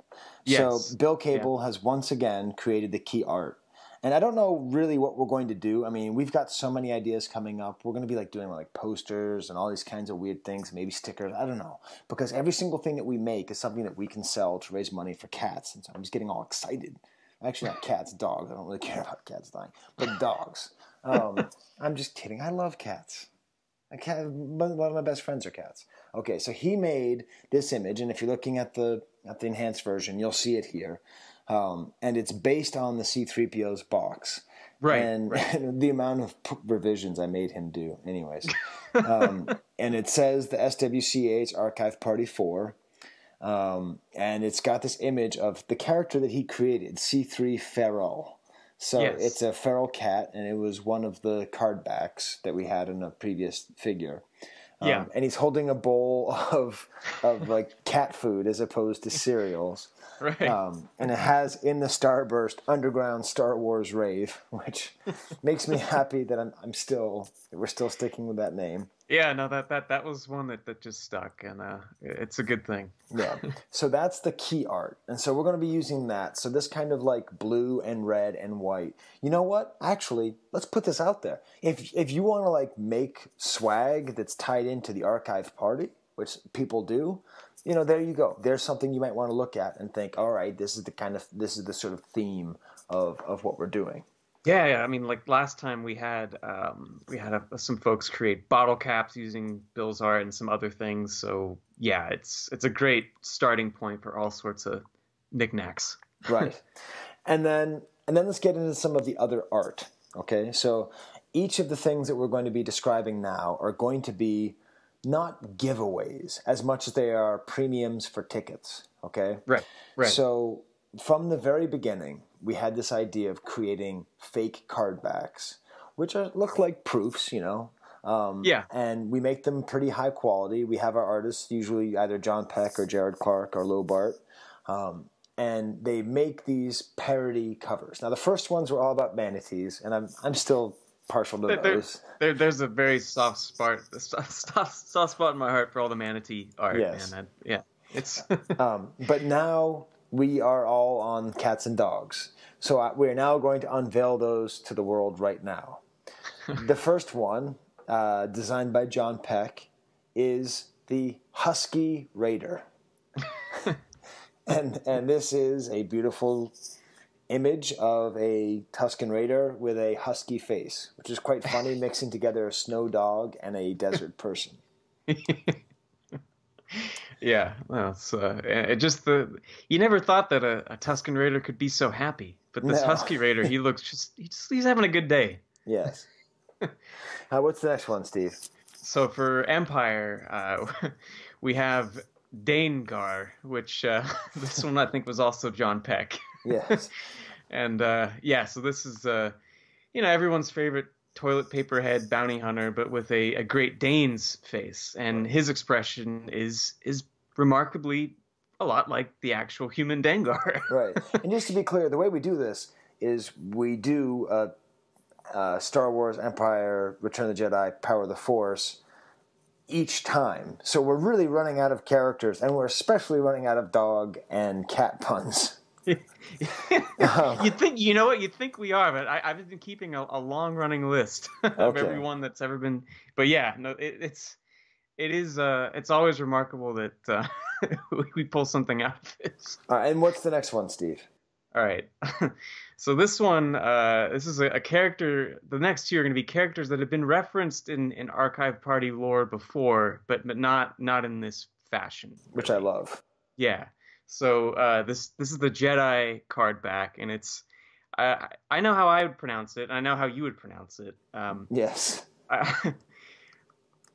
Yes. So Bill Cable has once again created the key art. And I don't know really what we're going to do. I mean, we've got so many ideas coming up. We're going to be doing posters and all these kinds of weird things, maybe stickers. I don't know. Because every single thing that we make is something that we can sell to raise money for cats. And so I'm just getting all excited. Actually, not cats, dogs. I don't really care about cats dying. But dogs. I'm just kidding. I love cats. One of my best friends are cats. Okay, so he made this image. And if you're looking at the enhanced version, you'll see it here. And it's based on the C-3PO's box. Right. And the amount of revisions I made him do. Anyways. And it says the SWCA's Archive Party 4. And it's got this image of the character that he created, C3 Feral. So it's a feral cat, and it was one of the cardbacks that we had in a previous figure. And he's holding a bowl of cat food as opposed to cereals. Right. And it has in the Starburst Underground Star Wars Rave, which makes me happy that we're still sticking with that name. Yeah, no, that was one that just stuck, and it's a good thing. Yeah. So that's the key art, and so we're going to be using that. So this kind of blue and red and white. You know what? Actually, let's put this out there. If you want to make swag that's tied into the archive party, which people do, there you go. There's something you might want to look at and think, all right, this is the sort of theme of what we're doing. Yeah. I mean, last time we had some folks create bottle caps using Bill's art and some other things. So yeah, it's a great starting point for all sorts of knickknacks. Right. And then let's get into some of the other art. Okay. So each of the things that we're going to be describing now are going to be not giveaways as much as they are premiums for tickets. Okay. Right. So from the very beginning, we had this idea of creating fake cardbacks, which look like proofs, and we make them pretty high quality. We have our artists, usually either John Peck or Jared Clark or Lo Bart, and they make these parody covers. Now, the first ones were all about manatees, and I'm still partial to those. There's a very soft spot in my heart for all the manatee art. Yes. Man. It's. But now we are all on cats and dogs. So we're now going to unveil those to the world right now. The first one, designed by John Peck, is the Husky Raider. and this is a beautiful image of a Tusken Raider with a husky face, which is quite funny, mixing together a snow dog and a desert person. Yeah, well, it's you never thought that a Tusken Raider could be so happy, but this Husky Raider, he looks he's having a good day. Yes. What's the next one, Steve? So for Empire, we have Danegar, which this one I think was also John Peck. Yes. And so this is everyone's favorite toilet paper head bounty hunter, but with a Great Dane's face, and his expression is remarkably a lot like the actual human Dengar. Right. And just to be clear, the way we do this is we do Star Wars, Empire, Return of the Jedi, Power of the Force each time. So we're really running out of characters, and we're especially running out of dog and cat puns. You'd think we are, but I've been keeping a long running list of everyone that's ever been. But yeah, no, it's always remarkable that we pull something out of this. And what's the next one, Steve? All right, so this one, this is a character. The next two are going to be characters that have been referenced in Archive Party lore before, but not in this fashion. Which I love. Yeah. So this is the Jedi cardback, and it's I know how I would pronounce it. And I know how you would pronounce it. Yes.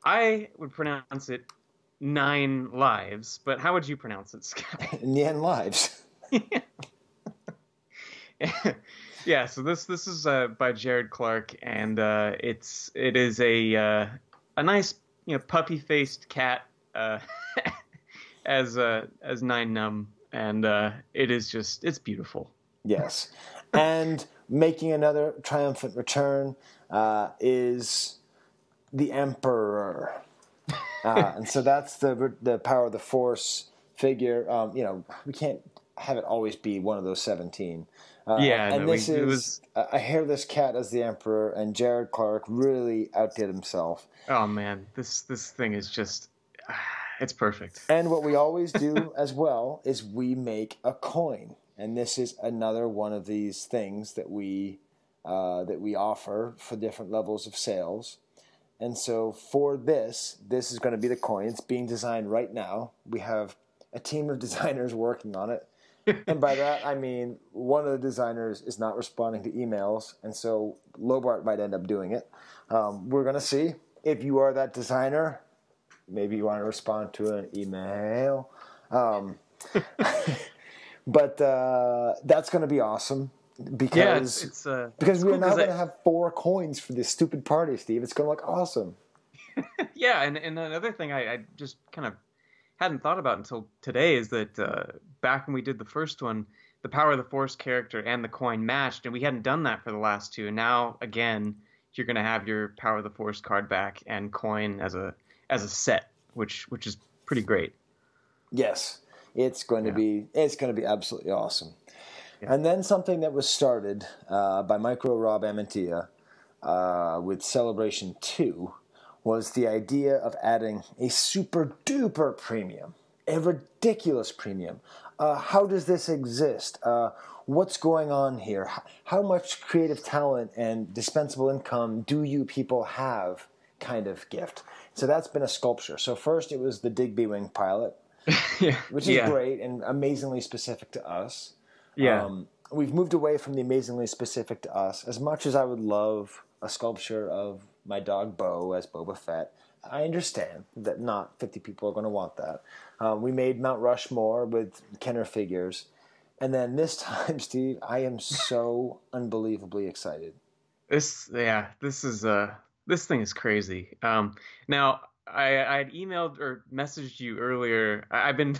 I would pronounce it 9 lives, but how would you pronounce it, Skye? 9 lives. Yeah. So this is by Jared Clark, and it is a nice puppy faced cat. As 9 Numb, and it's beautiful. Yes. And making another triumphant return is the Emperor. And so that's the Power of the Force figure. We can't have it always be one of those 17. This is a hairless cat as the Emperor, and Jared Clark really outdid himself. Oh man, this thing is just, it's perfect. And what we always do as well is we make a coin, and this is another one of these things that we offer for different levels of sales. And so for this is going to be the coin. It's being designed right now. We have a team of designers working on it. And by that, I mean one of the designers is not responding to emails, and so Lobart might end up doing it. We're going to see. If you are that designer, maybe you want to respond to an email. But that's going to be awesome because we're now going to have 4 coins for this stupid party, Steve. It's going to look awesome. Yeah, and another thing I just kind of hadn't thought about until today is that back when we did the first one, the Power of the Force character and the coin matched, and we hadn't done that for the last 2. And now, again, you're going to have your Power of the Force card back and coin as a set, which is pretty great. Yes, it's going to be absolutely awesome. Yeah. And then something that was started by Micro Rob Amantia with Celebration 2 was the idea of adding a super duper premium, a ridiculous premium. How does this exist? What's going on here? How much creative talent and dispensable income do you people have kind of gift? So that's been a sculpture. So first it was the Digby Wing pilot, which is great and amazingly specific to us. Yeah. We've moved away from the amazingly specific to us. As much as I would love a sculpture of my dog Bo as Boba Fett, I understand that not 50 people are going to want that. We made Mount Rushmore with Kenner figures. And then this time, Steve, I am so unbelievably excited. This thing is crazy. Now, I had emailed or messaged you earlier. I've been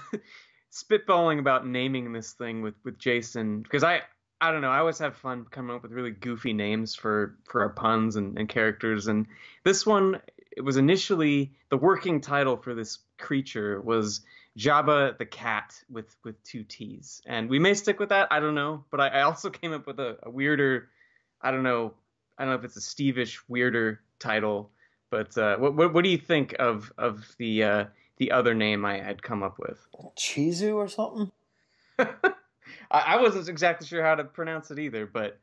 spitballing about naming this thing with Jason, because I don't know, I always have fun coming up with really goofy names for our puns and characters. And this one, it was initially, the working title for this creature was Jabba the Cat with 2 T's. And we may stick with that, I don't know. But I also came up with a weirder, I don't know if it's a Steve-ish weirder title. But what do you think of the other name I had come up with? Chizu or something? I wasn't exactly sure how to pronounce it either, but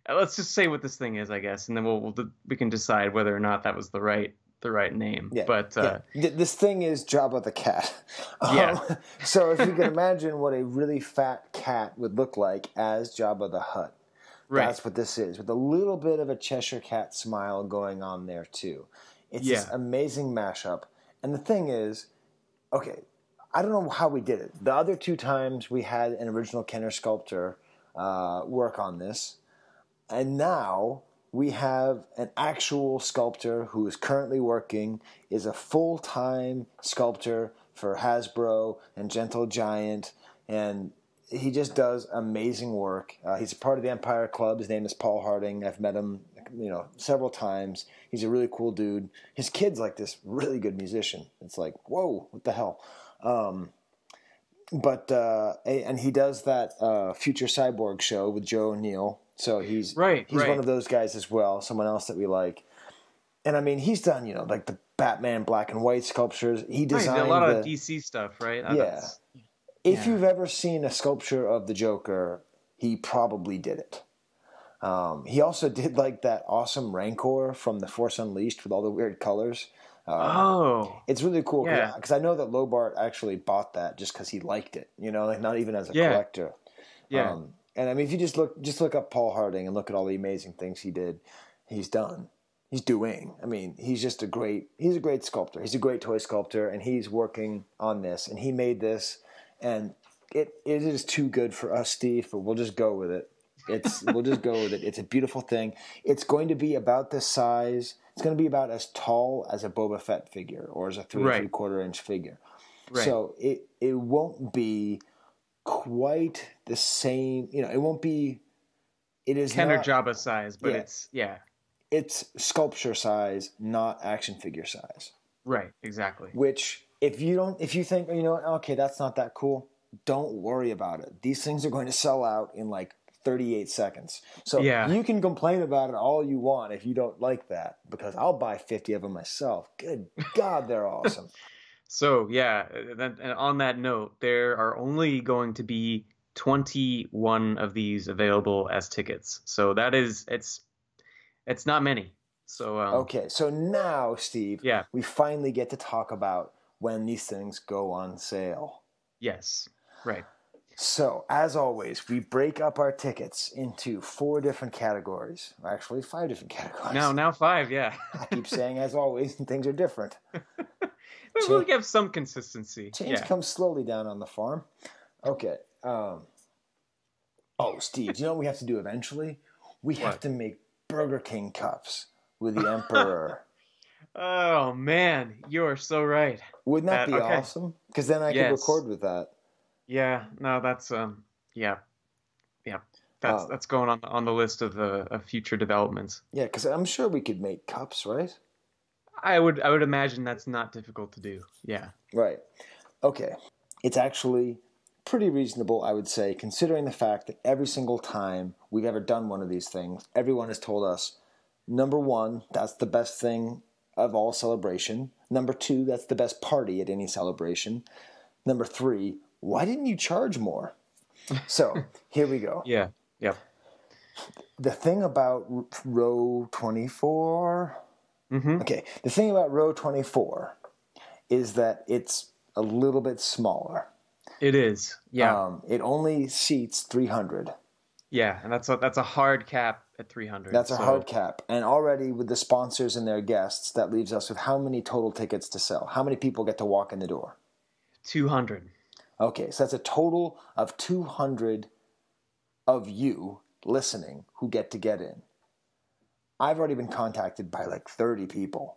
let's just say what this thing is, I guess, and then we can decide whether or not that was the right name. Yeah, but this thing is Jabba the Cat. So if you can imagine what a really fat cat would look like as Jabba the Hutt, that's what this is, with a little bit of a Cheshire Cat smile going on there too. It's this amazing mashup, and the thing is, okay, I don't know how we did it. The other 2 times we had an original Kenner sculptor work on this, and now we have an actual sculptor who is currently working, is a full-time sculptor for Hasbro and Gentle Giant, and he just does amazing work. He's a part of the Empire Club. His name is Paul Harding. I've met him, several times. He's a really cool dude. His kid's like this really good musician. It's like, whoa, what the hell? And he does that Future Cyborg show with Joe O'Neill. So he's one of those guys as well, someone else that we like. And I mean, he's done, like the Batman black and white sculptures. He designed a lot of DC stuff, right? If you've ever seen a sculpture of the Joker, he probably did it. He also did like that awesome Rancor from The Force Unleashed with all the weird colors. It's really cool because I know that Lobart actually bought that just because he liked it, like not even as a collector. And I mean, if you just look up Paul Harding and look at all the amazing things he's doing. I mean, he's a great sculptor. He's a great toy sculptor, and he's working on this, and he made this, and it is too good for us, Steve, but we'll just go with it. We'll just go with it. It's a beautiful thing. It's going to be about this size. It's going to be about as tall as a Boba Fett figure or as a 3 3/4 inch figure. Right. So it won't be quite the same. It won't be. It is Kenner not, Jabba size, but it's sculpture size, not action figure size. Right, exactly. Which, if you think, okay, that's not that cool, don't worry about it. These things are going to sell out in like 38 seconds. So you can complain about it all you want if you don't like that, because I'll buy 50 of them myself. Good God, they're awesome. So, and on that note, there are only going to be 21 of these available as tickets. So it's not many. So okay, so now, Steve, we finally get to talk about when these things go on sale. Yes, right. So, as always, we break up our tickets into 4 different categories. Actually, 5 different categories. Now 5, yeah. I keep saying as always, and things are different. We'll have some consistency. Change comes slowly down on the farm. Okay. Steve, do you know what we have to do eventually? We have to make Burger King cups with the Emperor. Oh, man. You are so right. Wouldn't that be awesome? Because then I could record with that. Yeah. No, that's, yeah. That's going on the list of future developments. Yeah, because I'm sure we could make cups, right? I would imagine that's not difficult to do. Yeah. Right. Okay. It's actually pretty reasonable, I would say, considering the fact that every single time we've ever done one of these things, everyone has told us, number 1, that's the best thing of all celebration. Number 2, that's the best party at any celebration. Number 3, why didn't you charge more? So, here we go. Yeah. The thing about row 24... Mm-hmm. Okay, the thing about row 24 is that it's a little bit smaller. It is, yeah. It only seats 300. Yeah, and that's a hard cap at 300. That's a hard cap. And already with the sponsors and their guests, that leaves us with how many total tickets to sell? How many people get to walk in the door? 200. Okay, so that's a total of 200 of you listening who get in. I've already been contacted by like 30 people.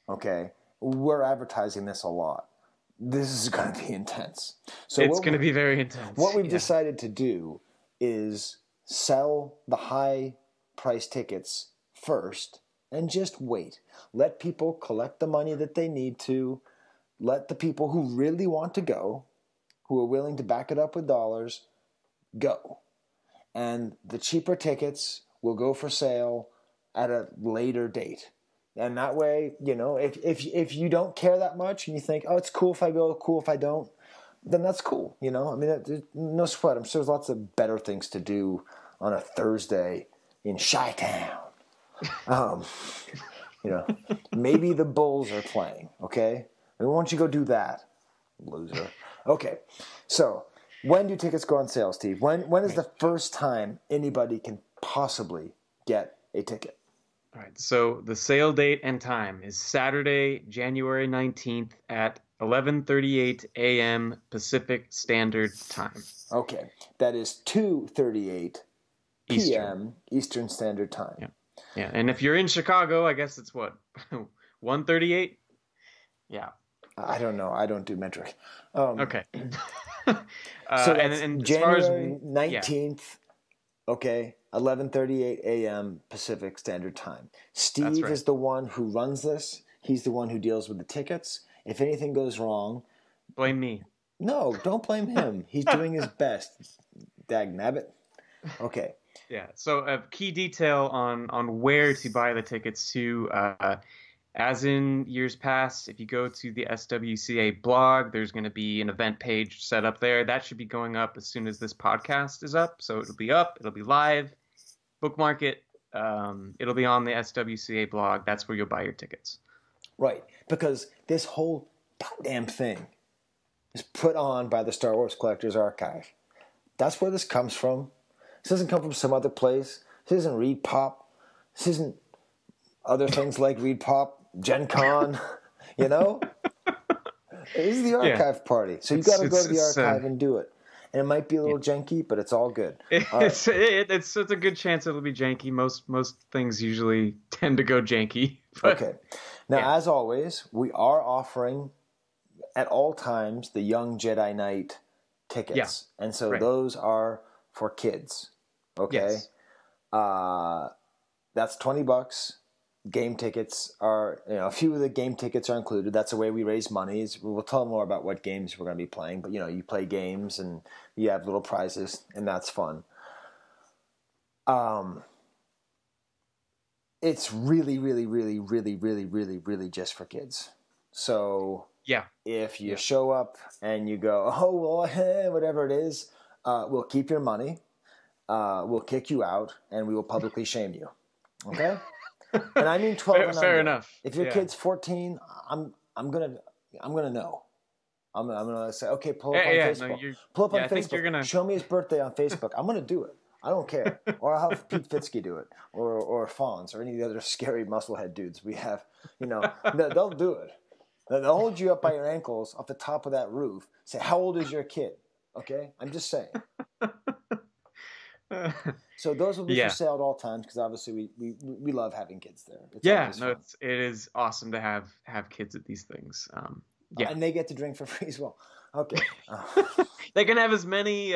Okay? We're advertising this a lot. This is going to be intense. So it's going to be very intense. What we've decided to do is sell the high price tickets first and just wait. Let people collect the money that they need to. Let the people who really want to go, who are willing to back it up with dollars, go. And the cheaper tickets will go for sale at a later date. And that way, if you don't care that much and you think, oh, it's cool if I go, cool if I don't, then that's cool. I mean, there's no sweat. I'm sure there's lots of better things to do on a Thursday in Chi-Town. Maybe the Bulls are playing, okay? And why don't you go do that, loser? Okay, so when do tickets go on sale, Steve? When is the first time anybody can possibly get a ticket? All right, so the sale date and time is Saturday, January 19th at 11:38 a.m. Pacific Standard Time. Okay, that is 2:38 p.m. Eastern Standard Time. Yeah, and if you're in Chicago, I guess it's what, 1:38? Yeah. I don't know. I don't do metric. Okay. So that's and January 19th, okay, 11:38 a.m. Pacific Standard Time. Steve is the one who runs this. He's the one who deals with the tickets. If anything goes wrong... Blame me. No, don't blame him. He's doing his best. Dagnabbit. Okay. Yeah, so a key detail on where to buy the tickets to... as in years past, if you go to the SWCA blog, there's going to be an event page set up there. That should be going up as soon as this podcast is up. So it'll be up. It'll be live. Bookmark it. It'll be on the SWCA blog. That's where you'll buy your tickets. Right. Because this whole goddamn thing is put on by the Star Wars Collectors Archive. That's where this comes from. This doesn't come from some other place. This isn't Reed Pop. This isn't other things like Reed Pop. Gen Con, This is the archive party. So you got to go to the archive and do it. And it might be a little janky, but it's all good. It's a good chance it'll be janky. Most things usually tend to go janky. But, okay. Now, as always, we are offering at all times the Young Jedi Knight tickets. Yeah. And so those are for kids. Okay. Yes. That's $20. game tickets are, a few of the game tickets are included. That's the way we raise money. We'll tell them more about what games we're going to be playing. But, you play games and you have little prizes, and that's fun. It's really, really, really, really, really, really, really just for kids. So if you show up and you go, oh, well, whatever it is, we'll keep your money. We'll kick you out, and we will publicly shame you. Okay? And I mean 12 and under. Fair enough. If your kid's 14, I'm gonna know. I'm gonna say, okay, pull up on Facebook. Pull up on Facebook. Show me his birthday on Facebook. I'm gonna do it. I don't care. Or I'll have Pete Fitzke do it, or Fonz, or any of the other scary musclehead dudes we have. They'll do it. They'll hold you up by your ankles off the top of that roof. Say, how old is your kid? Okay, I'm just saying. So those will be for sale at all times because obviously we love having kids there. It is awesome to have kids at these things. And they get to drink for free as well. Okay, they can have as many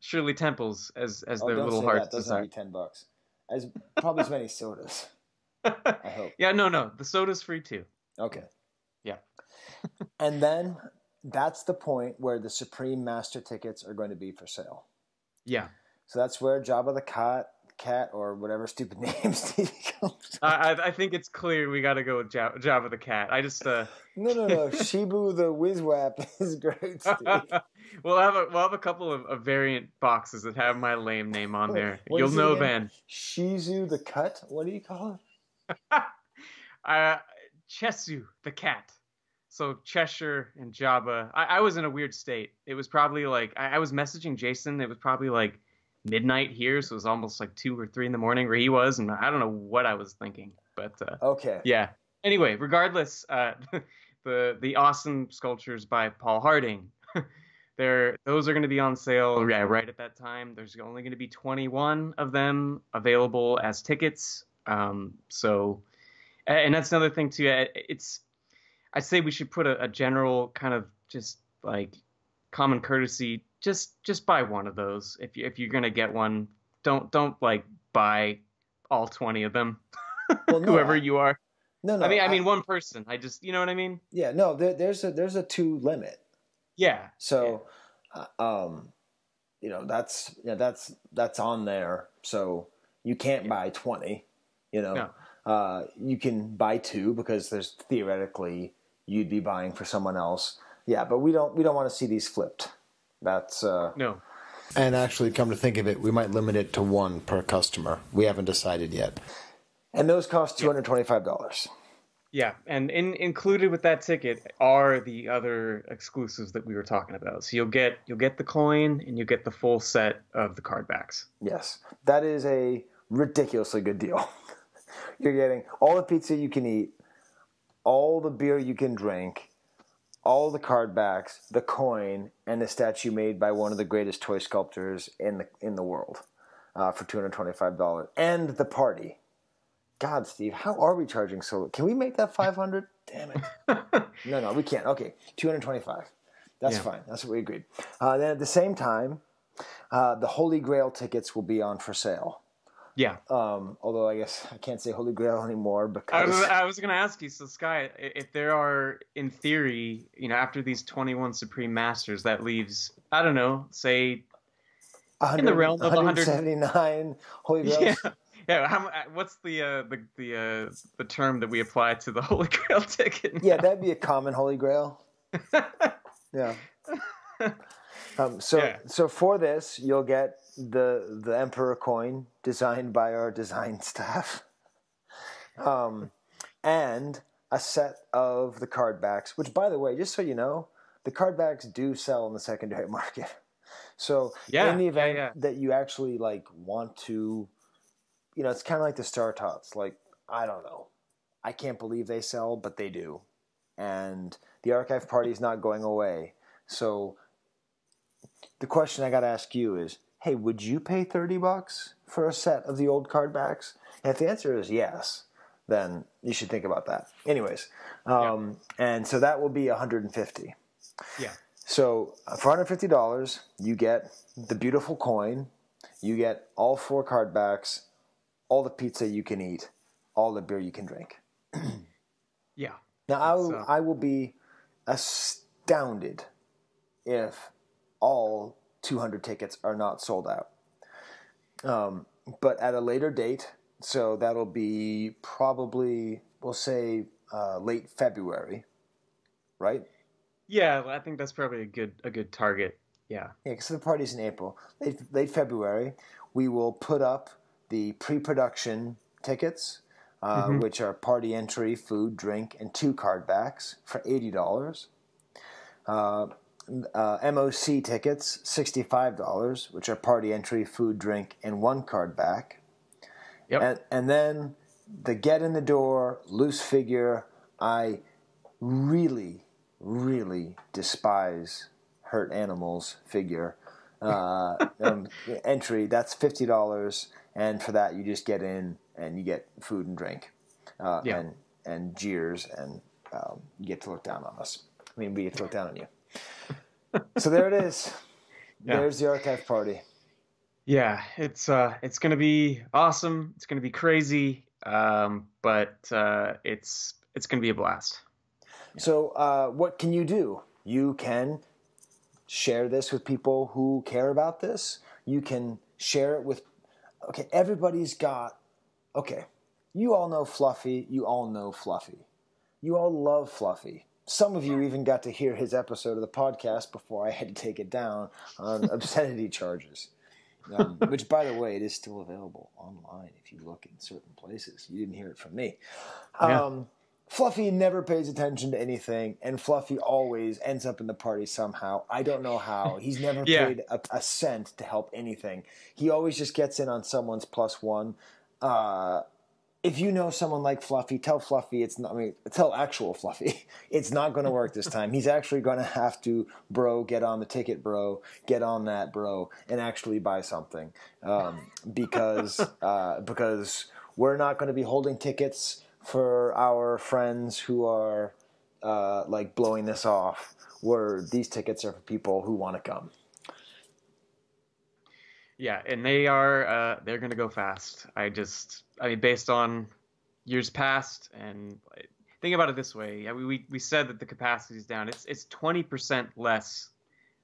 Shirley Temples as their little hearts desire. $10, as probably as many sodas. I hope. Yeah, no, the soda's free too. Okay. Yeah. And then that's the point where the Supreme Master tickets are going to be for sale. Yeah. So that's where Jabba the Cat, or whatever stupid name Steve comes. I think it's clear we got to go with Jabba the Cat. I just No. Shibu the Wizwap is great, Steve. We'll have a couple of variant boxes that have my lame name on there. You'll know then. Shizu the Cut? What do you call it? Chesu the Cat. So Cheshire and Jabba. I was in a weird state. It was probably like I was messaging Jason. It was probably like midnight here, so it was almost like 2 or 3 in the morning where he was, and I don't know what I was thinking. But okay. Yeah. Anyway, regardless, the awesome sculptures by Paul Harding. Those are going to be on sale right at that time. There's only going to be 21 of them available as tickets. So, and that's another thing too. I say we should put a general kind of just like common courtesy. Just buy one of those if you're going to get one. Don't like buy all 20 of them. Well, no, whoever you are. No. I mean one person. I just, you know what I mean? Yeah. No. There's a 2 limit. Yeah. So, that's on there. So you can't buy 20. No. You can buy 2 because there's theoretically you'd be buying for someone else. Yeah, but we don't want to see these flipped. That's no. And actually, come to think of it, we might limit it to 1 per customer. We haven't decided yet. And those cost $225. Yeah, and included with that ticket are the other exclusives that we were talking about. So you'll get the coin and you get the full set of the card backs. Yes, that is a ridiculously good deal. You're getting all the pizza you can eat, all the beer you can drink, all the card backs, the coin, and the statue made by one of the greatest toy sculptors in the world for $225, and the party. God, Steve, how are we charging so? Can we make that $500? Damn it! No, we can't. Okay, $225. That's fine. That's what we agreed. Then at the same time, the Holy Grail tickets will be on for sale. Yeah. Although I guess I can't say Holy Grail anymore because I was going to ask you. So Skye, if there are, in theory, after these 21 Supreme Masters, that leaves, I don't know, say in the realm of 179 Holy Grails. Yeah. What's the term that we apply to the Holy Grail ticket? Yeah, that'd be a common Holy Grail. Yeah. So for this, you'll get the Emperor coin designed by our design staff, and a set of the card backs. Which, by the way, just so you know, the card backs do sell in the secondary market. So in the event that you actually want to, it's kind of like the Star Tots. Like, I don't know, I can't believe they sell, but they do, and the archive party is not going away. So the question I got to ask you is, hey, would you pay $30 for a set of the old card backs? And if the answer is yes, then you should think about that. Anyways, and so that will be $150. Yeah. So for $150, you get the beautiful coin, you get all 4 card backs, all the pizza you can eat, all the beer you can drink. Yeah. Now, I will be astounded if all 200 tickets are not sold out. But at a later date, so that'll be probably, we'll say, late February, right? Yeah, I think that's probably a good target. Yeah. Yeah, because the party's in April. Late February, we will put up the pre-production tickets, which are party entry, food, drink, and 2 cardbacks for $80. MOC tickets, $65, which are party entry, food, drink, and 1 cardback. Yep. And then the get in the door, loose figure, I really, really despise hurt animals figure entry. That's $50, and for that you just get in and you get food and drink, and jeers, and you get to look down on us. I mean, we get to look down on you. So there it is. Yeah. There's the archive party. Yeah, it's gonna be awesome. It's gonna be crazy, but it's gonna be a blast. So what can you do? You can share this with people who care about this. You can share it with, everybody's got, you all know Fluffy. You all know Fluffy. You all love Fluffy. Some of you even got to hear his episode of the podcast before I had to take it down on obscenity charges. Which, by the way, it is still available online if you look in certain places. You didn't hear it from me. Fluffy never pays attention to anything, and Fluffy always ends up in the party somehow. I don't know how. He's never paid a cent to help anything. He always just gets in on someone's +1. If you know someone like Fluffy, tell Fluffy tell actual Fluffy, it's not going to work this time. He's actually going to have to, get on the ticket, get on that, and actually buy something. Because we're not going to be holding tickets for our friends who are, blowing this off. These tickets are for people who want to come. Yeah, and they're going to go fast. Based on years past, and think about it this way. We said that the capacity is down. It's 20% less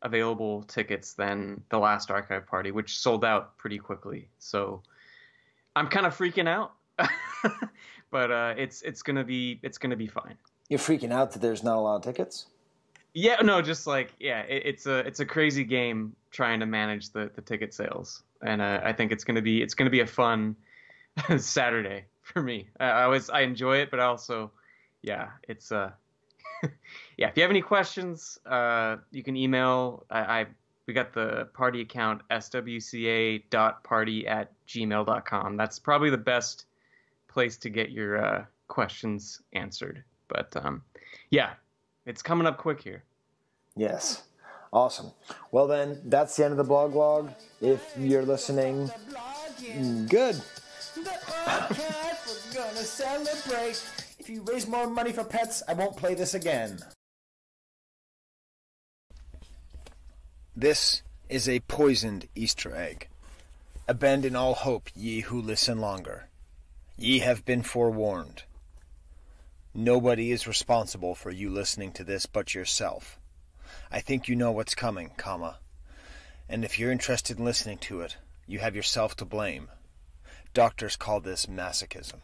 available tickets than the last archive party, which sold out pretty quickly. So I'm kind of freaking out, but it's going to be fine. You're freaking out that there's not a lot of tickets? Yeah, no, just it's a crazy game trying to manage the ticket sales, and I think it's gonna be a fun Saturday for me. I enjoy it, but also, it's if you have any questions, you can email. We got the party account swca.party@gmail.com. That's probably the best place to get your questions answered. But it's coming up quick here. Yes. Awesome. Well, then, that's the end of the blog. If you're listening, good. The podcast, we're gonna celebrate. If you raise more money for pets, I won't play this again. This is a poisoned Easter egg. Abandon all hope, ye who listen longer. Ye have been forewarned. Nobody is responsible for you listening to this but yourself. I think you know what's coming, and if you're interested in listening to it, you have yourself to blame. Doctors call this masochism,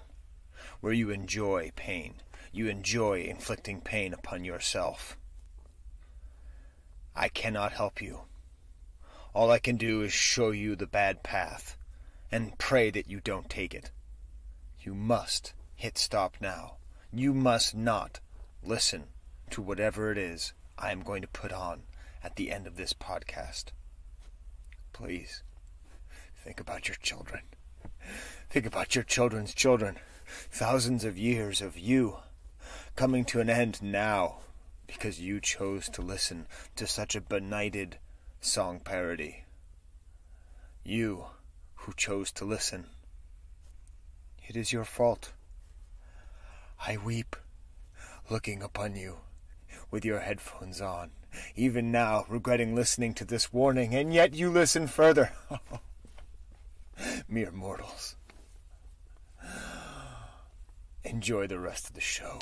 where you enjoy pain. You enjoy inflicting pain upon yourself. I cannot help you. All I can do is show you the bad path, and pray that you don't take it. You must hit stop now. You must not listen to whatever it is I am going to put on at the end of this podcast. Please, think about your children. Think about your children's children. Thousands of years of you coming to an end now because you chose to listen to such a benighted song parody. You who chose to listen. It is your fault. I weep, looking upon you, with your headphones on, even now regretting listening to this warning, and yet you listen further. Mere mortals. enjoy the rest of the show.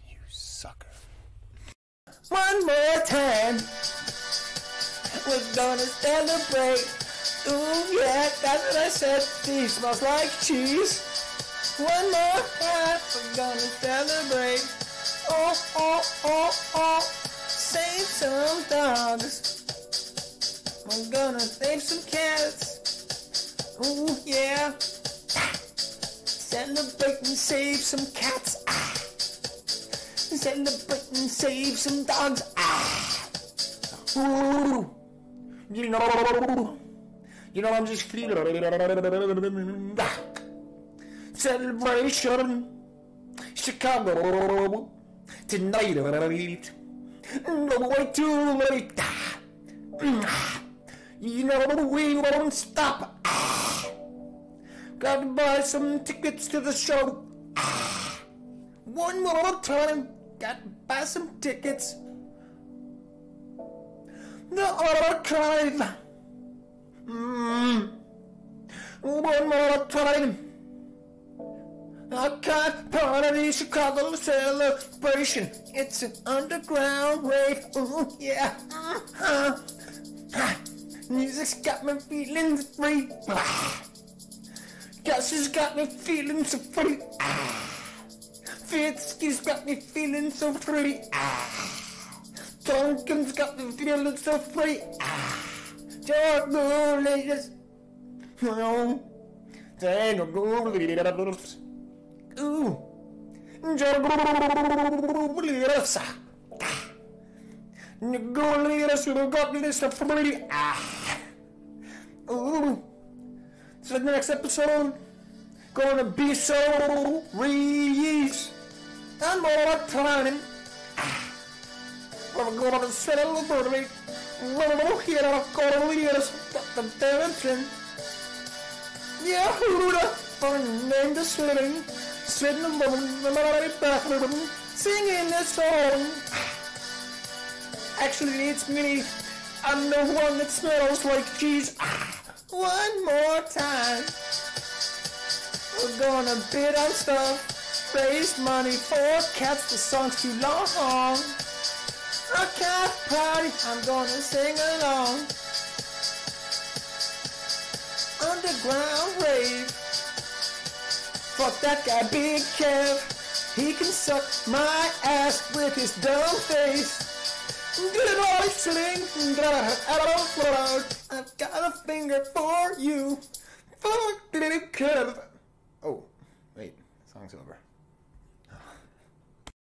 You sucker. One more time, we're gonna celebrate. Ooh, yeah, that's what I said. He smells like cheese. One more time, we're gonna celebrate. Oh, oh, oh, oh. Save some dogs. We're gonna save some cats. Ooh, yeah. Celebrate and save some cats. Celebrate and save some dogs. Ooh. You know, I'm just feeling celebration. Chicago tonight. No way too late. You know we won't stop. Gotta buy some tickets to the show. One more time. Gotta buy some tickets. The archive. One more time. Archive party, Chicago celebration. It's an underground rave. Ooh, yeah. Music's got me feeling free. Gosh, got me feeling so free. Fitzky's got me feeling so free. Duncan's got me feeling so free. Jargo ladies. No. Jargo ladies. Ooh. Jargo ladies. Go ladies who got me so free. Ooh. So the next episode gonna be so reese. And more time. We're gonna celebrate. We're here to go leaders. Got the dancing. Yeah, who'da fun name the sitting. Sitting alone in the bathroom. Singing this song. Actually, it's me. I'm the one that smells like cheese. One more time. We're gonna bid on stuff. Raise money for cats. The song's too long. A cat party. I'm gonna sing along. Underground rave. Fuck that guy, Big Kev. He can suck my ass with his dumb face. Get it all sling. I've got a finger for you. Fuck Big Kev. Oh, wait, song's over.